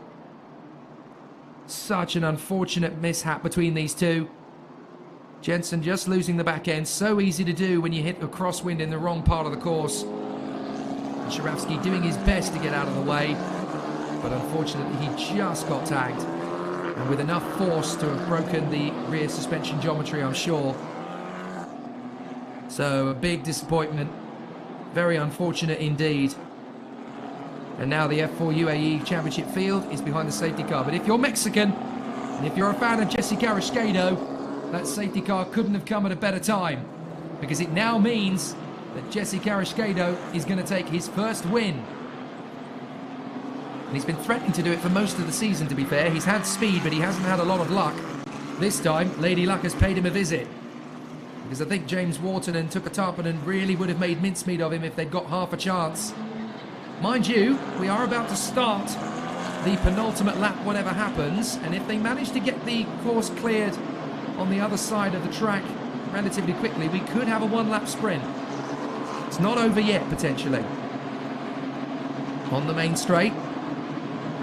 Such an unfortunate mishap between these 2. Jensen just losing the back end. So easy to do when you hit a crosswind in the wrong part of the course. And Juravsky doing his best to get out of the way, but unfortunately he just got tagged, and with enough force to have broken the rear suspension geometry, I'm sure. So a big disappointment, very unfortunate indeed. And now the F4 UAE Championship field is behind the safety car. But if you're Mexican, and if you're a fan of Jesse Carrasquedo, that safety car couldn't have come at a better time, because it now means that Jesse Carrasquedo is going to take his first win. And he's been threatening to do it for most of the season, to be fair. He's had speed, but he hasn't had a lot of luck. This time, Lady Luck has paid him a visit, because I think James Wharton and Tuka Tarpanen really would have made mincemeat of him if they'd got half a chance. Mind you, we are about to start the penultimate lap, whatever happens, and if they manage to get the course cleared on the other side of the track relatively quickly, we could have a 1-lap sprint. It's not over yet, potentially. On the main straight,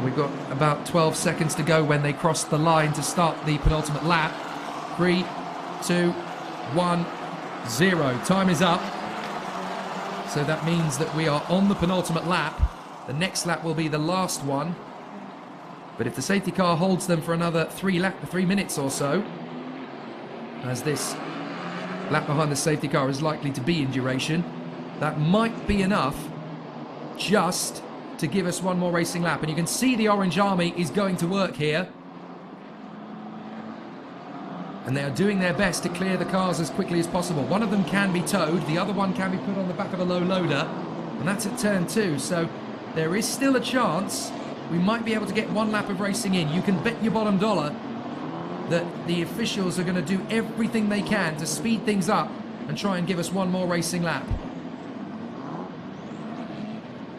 we've got about 12 seconds to go when they cross the line to start the penultimate lap. 3, 2, 1, 0. Time is up. So that means that we are on the penultimate lap. The next lap will be the last one. But if the safety car holds them for another 3 minutes or so, as this lap behind the safety car is likely to be in duration, that might be enough just to give us one more racing lap. And you can see the Orange Army is going to work here. And they are doing their best to clear the cars as quickly as possible. One of them can be towed, the other one can be put on the back of a low loader, and that's at turn 2. So there is still a chance we might be able to get one lap of racing in. You can bet your bottom dollar that the officials are going to do everything they can to speed things up and try and give us one more racing lap.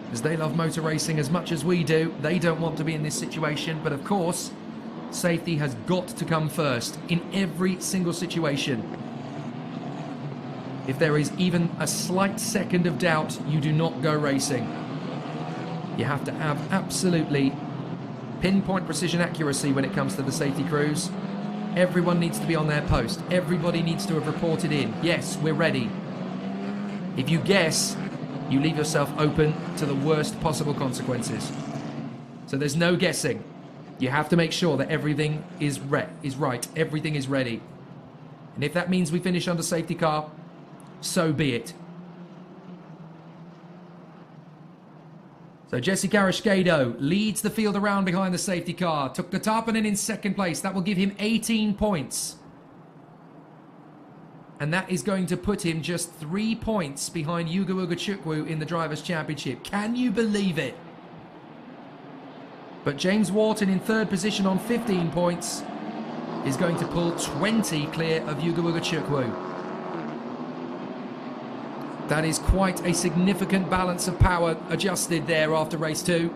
Because they love motor racing as much as we do. They don't want to be in this situation, but of course, safety has got to come first in every single situation. If there is even a slight second of doubt, you do not go racing. You have to have absolutely pinpoint precision accuracy when it comes to the safety crews. Everyone needs to be on their post. Everybody needs to have reported in. Yes, we're ready. If you guess, you leave yourself open to the worst possible consequences. So there's no guessing. You have to make sure that everything is right. Everything is ready. And if that means we finish under safety car, so be it. So Jesse Karashkado leads the field around behind the safety car. Took the Tarpanen in second place. That will give him 18 points. And that is going to put him just 3 points behind Ugo Ugachukwu in the Drivers' Championship. Can you believe it? But James Wharton in third position on 15 points is going to pull 20 clear of Ugo Ugachukwu. That is quite a significant balance of power adjusted there after race 2.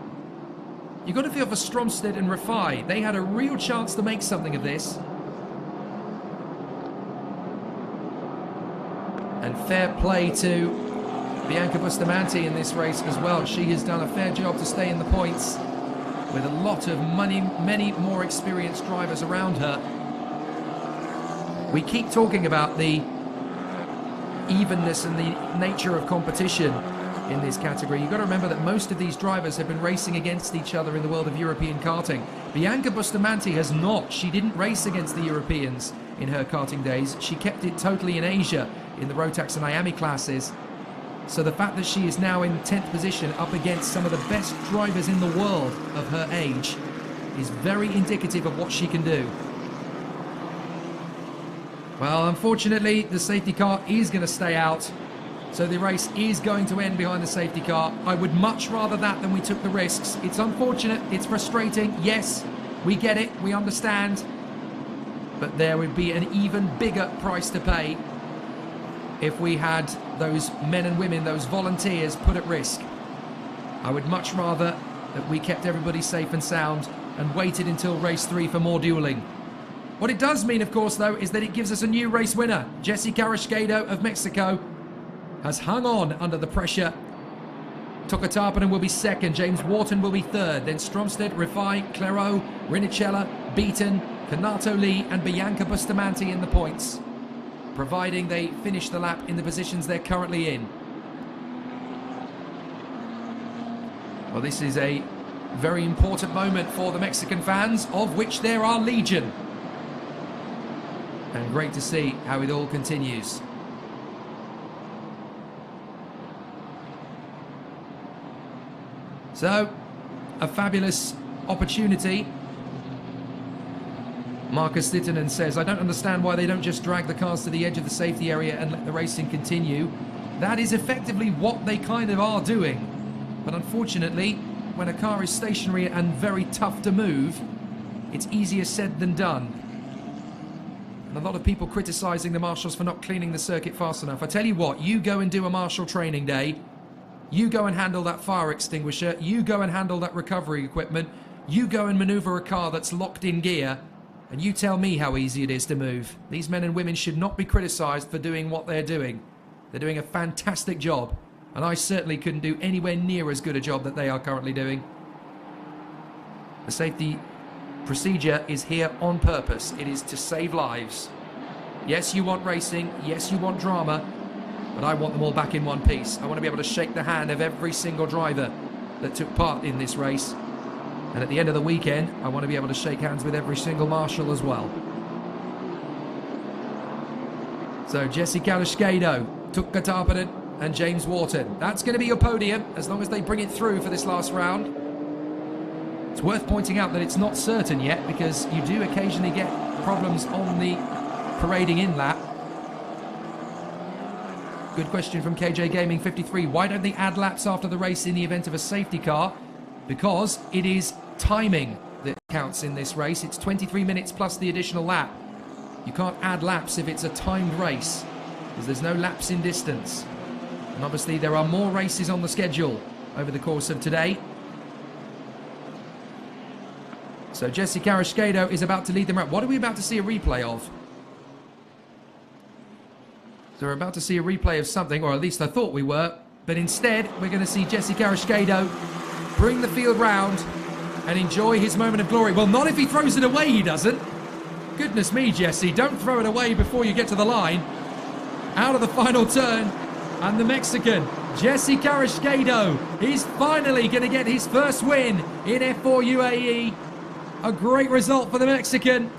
You've got to feel for Stromsted and Rafai. They had a real chance to make something of this. And fair play to Bianca Bustamante in this race as well. She has done a fair job to stay in the points with a lot of many more experienced drivers around her. We keep talking about the evenness and the nature of competition in this category. You've got to remember that most of these drivers have been racing against each other in the world of European karting. Bianca Bustamante has not. She didn't race against the Europeans in her karting days. She kept it totally in Asia in the Rotax and Miami classes. So the fact that she is now in 10th position up against some of the best drivers in the world of her age is very indicative of what she can do. Well, unfortunately, the safety car is going to stay out. So the race is going to end behind the safety car. I would much rather that than we took the risks. It's unfortunate. It's frustrating. Yes, we get it. We understand. But there would be an even bigger price to pay if we had those men and women, those volunteers, put at risk. I would much rather that we kept everybody safe and sound and waited until race 3 for more dueling. What it does mean, of course, though, is that it gives us a new race winner. Jesse Karashkado of Mexico has hung on under the pressure. Tuka Tarpanen will be second, James Wharton will be third, then Stromsted, Rifai, Clairot, Rinicella, Beaton, Kanato Lee and Bianca Bustamante in the points, providing they finish the lap in the positions they're currently in. Well, this is a very important moment for the Mexican fans, of which there are legion. And great to see how it all continues. So, a fabulous opportunity. Marcus Littonen says, I don't understand why they don't just drag the cars to the edge of the safety area and let the racing continue. That is effectively what they kind of are doing. But unfortunately, when a car is stationary and very tough to move, it's easier said than done. And a lot of people criticising the marshals for not cleaning the circuit fast enough. I tell you what, you go and do a marshal training day, you go and handle that fire extinguisher, you go and handle that recovery equipment, you go and manoeuvre a car that's locked in gear, and you tell me how easy it is to move. These men and women should not be criticised for doing what they're doing. They're doing a fantastic job, and I certainly couldn't do anywhere near as good a job that they are currently doing. The safety procedure is here on purpose. It is to save lives. Yes, you want racing. Yes, you want drama. But I want them all back in one piece. I want to be able to shake the hand of every single driver that took part in this race. And at the end of the weekend, I want to be able to shake hands with every single marshal as well. So Jesse Karashkado, Tuka Tarpanen and James Wharton. That's going to be your podium as long as they bring it through for this last round. It's worth pointing out that it's not certain yet because you do occasionally get problems on the parading in lap. Good question from KJ Gaming 53. Why don't they add laps after the race in the event of a safety car? Because it is timing that counts in this race. It's 23 minutes plus the additional lap. You can't add laps if it's a timed race because there's no laps in distance. And obviously there are more races on the schedule over the course of today. So Jesse Carrasquedo is about to lead them out. What are we about to see a replay of? So we're about to see a replay of something, or at least I thought we were. But instead, we're going to see Jesse Carrasquedo bring the field round and enjoy his moment of glory. Well, not if he throws it away, he doesn't. Goodness me, Jesse, don't throw it away before you get to the line. Out of the final turn, and the Mexican, Jesse Carrasquedo, is finally going to get his first win in F4 UAE. A great result for the Mexican.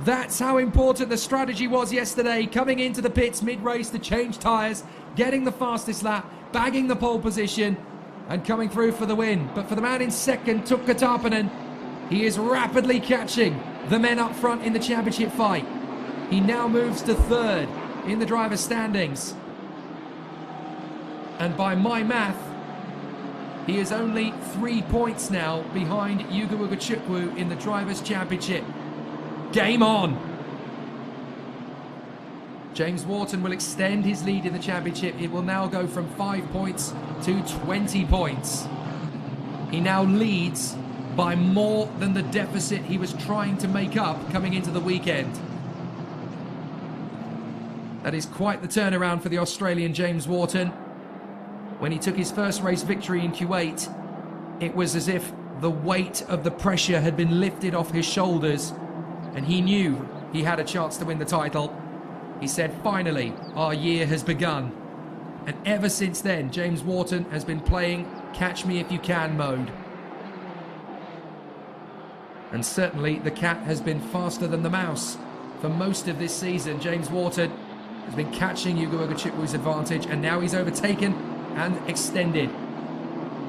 That's how important the strategy was yesterday, coming into the pits mid-race to change tyres, getting the fastest lap, bagging the pole position, and coming through for the win. But for the man in second, Tuukka Tarpanen, he is rapidly catching the men up front in the championship fight. He now moves to third in the driver's standings. And by my math, he is only 3 points now behind Yuga Ugachukwu in the Drivers' Championship. Game on! James Wharton will extend his lead in the championship. It will now go from 5 points to 20 points. He now leads by more than the deficit he was trying to make up coming into the weekend. That is quite the turnaround for the Australian James Wharton. When he took his first race victory in Kuwait, it was as if the weight of the pressure had been lifted off his shoulders and he knew he had a chance to win the title. He said, finally, our year has begun. And ever since then, James Wharton has been playing catch me if you can mode. And certainly the cat has been faster than the mouse. For most of this season, James Wharton has been catching Yuga Ugachukwu's advantage, and now he's overtaken and extended.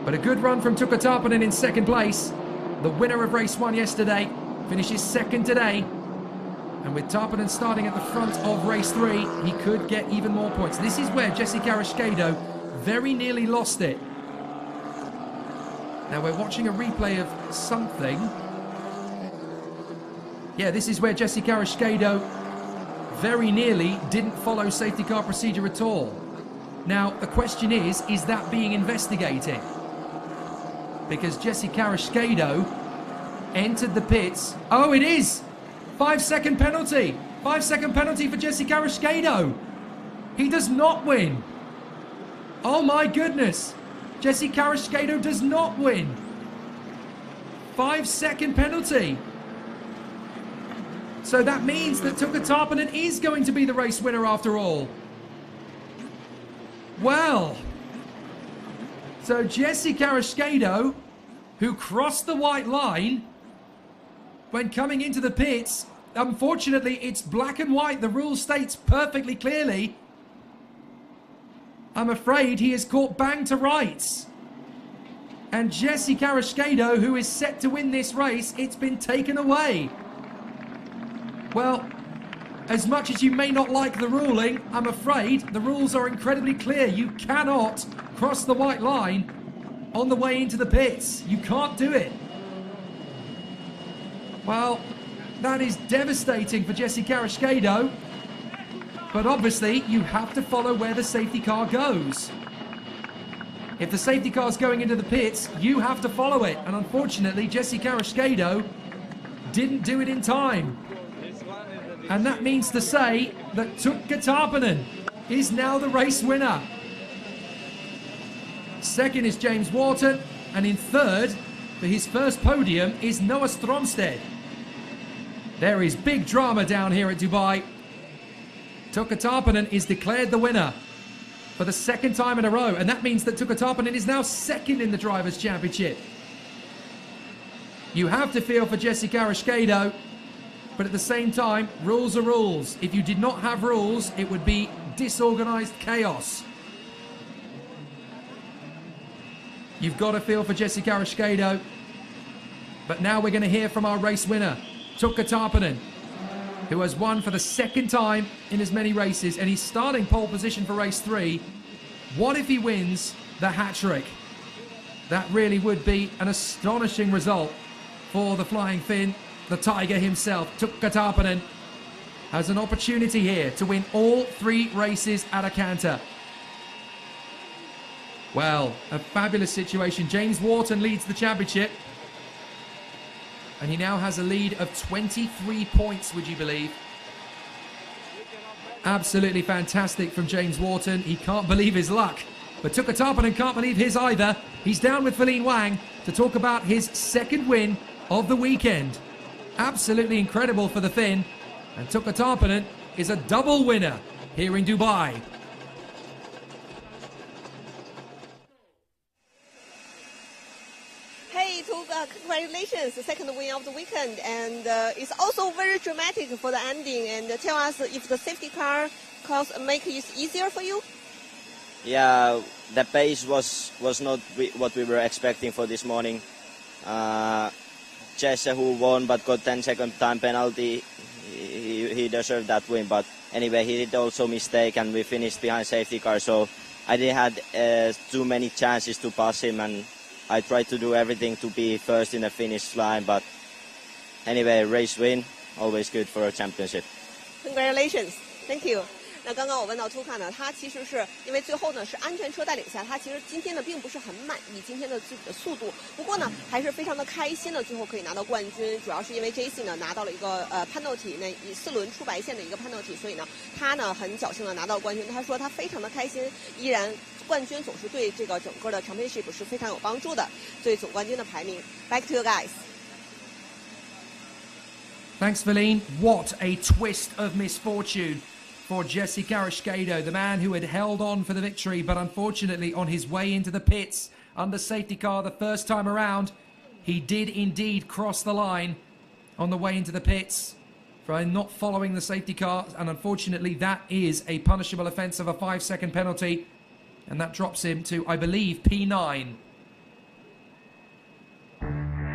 But a good run from Tuukka Tarpanen in second place. The winner of race 1 yesterday finishes second today. And with Tarpanen starting at the front of race 3, he could get even more points. This is where Jesse Carrasquedo very nearly lost it. Now we're watching a replay of something. Yeah, this is where Jesse Carrasquedo very nearly didn't follow safety car procedure at all. Now, the question is that being investigated? Because Jesse Carrasquedo entered the pits. Oh, it is! 5 second penalty. 5 second penalty for Jesse Carrasquedo. He does not win. Oh my goodness. Jesse Carrasquedo does not win. 5 second penalty. So that means that Tuukka Tarpanen is going to be the race winner after all. Well, so Jesse Carrasquedo, who crossed the white line when coming into the pits, unfortunately it's black and white, the rule states perfectly clearly. I'm afraid he is caught bang to rights. And Jesse Carrasquedo, who is set to win this race, it's been taken away. Well, as much as you may not like the ruling, I'm afraid the rules are incredibly clear. You cannot cross the white line on the way into the pits. You can't do it. Well, that is devastating for Jesse Carrasquedo. But obviously, you have to follow where the safety car goes. If the safety car is going into the pits, you have to follow it. And unfortunately, Jesse Carrasquedo didn't do it in time. And that means to say that Tuukka Tarpanen is now the race winner. Second is James Wharton, and in third, for his first podium, is Noah Stromsted. There is big drama down here at Dubai. Tuukka Tarpanen is declared the winner for the second time in a row, and that means that Tuukka Tarpanen is now second in the Drivers' Championship. You have to feel for Jesse Carrasquedo, but at the same time, rules are rules. If you did not have rules, it would be disorganized chaos. You've got a feel for Jesse Karaskedo. But now we're going to hear from our race winner, Tuukka Tarppanen, who has won for the second time in as many races, and he's starting pole position for race 3. What if he wins the hat-trick? That really would be an astonishing result for the Flying Finn, the Tiger himself. Tuukka Tarppanen has an opportunity here to win all 3 races at a canter. Well, a fabulous situation. James Wharton leads the championship. And he now has a lead of 23 points, would you believe? Absolutely fantastic from James Wharton. He can't believe his luck. But Tuukka Tarppanen can't believe his either. He's down with Feline Wang to talk about his second win of the weekend. Absolutely incredible for the Finn. And Tuukka Tarppanen is a double winner here in Dubai. Hey, Tuukka, congratulations, the second win of the weekend, and it's also very dramatic for the ending. And tell us if the safety car make it easier for you? Yeah, the pace was not what we were expecting for this morning. Jesse, who won but got 10-second time penalty, he deserved that win. But anyway, he did also mistake, and we finished behind safety car. So I didn't have too many chances to pass him, and I tried to do everything to be first in the finish line. But anyway, race win, always good for a championship. Congratulations, thank you. 那刚刚我问到Tuukka呢，他其实是因为最后呢是安全车带领下，他其实今天呢并不是很满意今天的自己的速度，不过呢还是非常的开心的，最后可以拿到冠军，主要是因为 JC 呢拿到了一个penalty， 那以4轮出白线的一个 penalty， 所以呢他呢很侥幸的拿到冠军。他说他非常的开心，依然冠军总是对这个整个的 championship 是非常有帮助的，对总冠军的排名。Back to you guys. Thanks, Feline. What a twist of misfortune for Jesse Karaskedo, the man who had held on for the victory, but unfortunately on his way into the pits under safety car the first time around, he did indeed cross the line on the way into the pits for not following the safety car, and unfortunately that is a punishable offence of a 5-second penalty, and that drops him to, I believe, P9.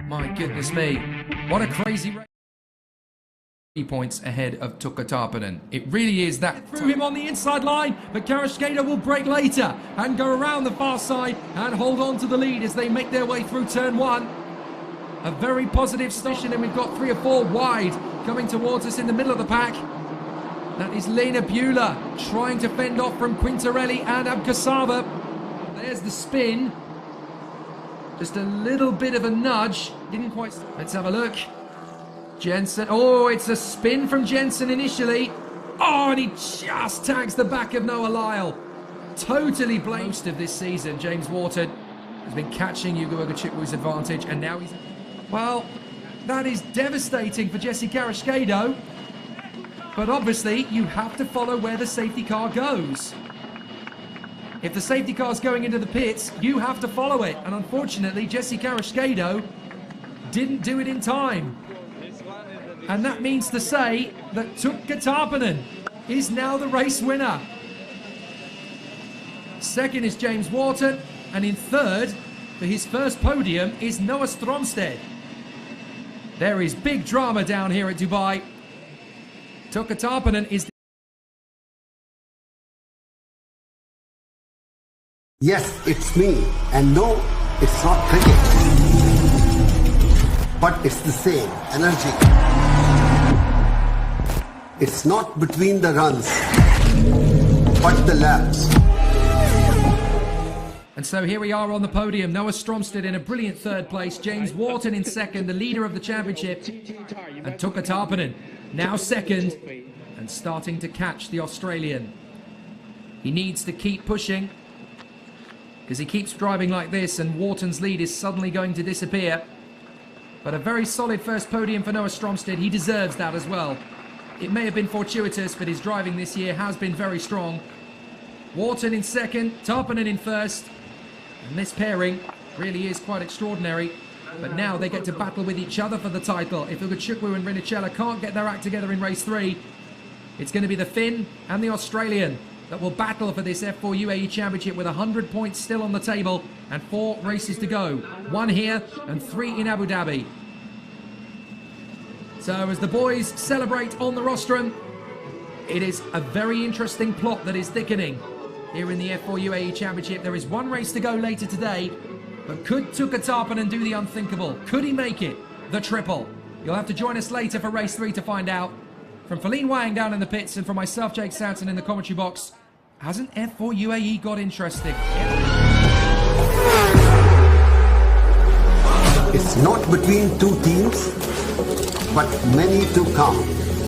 My goodness me, what a crazy race. 3 points ahead of Tuukka Tarppanen. It really is that. Through him on the inside line, but Karaskedo will break later and go around the far side and hold on to the lead as they make their way through turn 1. A very positive position, and we've got 3 or 4 wide coming towards us in the middle of the pack. That is Lena Bueller trying to fend off from Quintarelli and Abkasava. There's the spin. Just a little bit of a nudge. Didn't quite. Let's have a look. Jensen, oh, it's a spin from Jensen initially. Oh, and he just tags the back of Noah Lyle. Totally blamed. Most of this season, James Wharton has been catching Yugo Ogachukwu's advantage, and now he's... Well, that is devastating for Jesse Karaskedo. But obviously, you have to follow where the safety car goes. If the safety car's going into the pits, you have to follow it. And unfortunately, Jesse Karaskedo didn't do it in time. And that means to say that Tuukka Tarppanen is now the race winner. Second is James Wharton, and in third, for his first podium, is Noah Stromsted. There is big drama down here at Dubai. Tuukka Tarppanen is... Yes, it's me. And no, it's not cricket. But it's the same energy. It's not between the runs, but the laps. And so here we are on the podium. Noah Stromsted in a brilliant third place. James Wharton in second, the leader of the championship. And Tuukka Tarppanen now second and starting to catch the Australian. He needs to keep pushing because he keeps driving like this, and Wharton's lead is suddenly going to disappear. But a very solid first podium for Noah Stromsted. He deserves that as well. It may have been fortuitous, but his driving this year has been very strong. Wharton in second, Tarppanen in first. And this pairing really is quite extraordinary. But now they get to battle with each other for the title. If Ogachukwu and Rinicella can't get their act together in race 3, it's going to be the Finn and the Australian that will battle for this F4 UAE Championship with 100 points still on the table and 4 races to go. 1 here and 3 in Abu Dhabi. So as the boys celebrate on the rostrum, it is a very interesting plot that is thickening here in the F4 UAE Championship. There is 1 race to go later today, but could Tuka Tarpanen do the unthinkable? Could he make it? The triple? You'll have to join us later for race 3 to find out. From Feline Wang down in the pits and from myself, Jake Sanson, in the commentary box, hasn't F4 UAE got interesting? It's not between 2 teams, but many to come.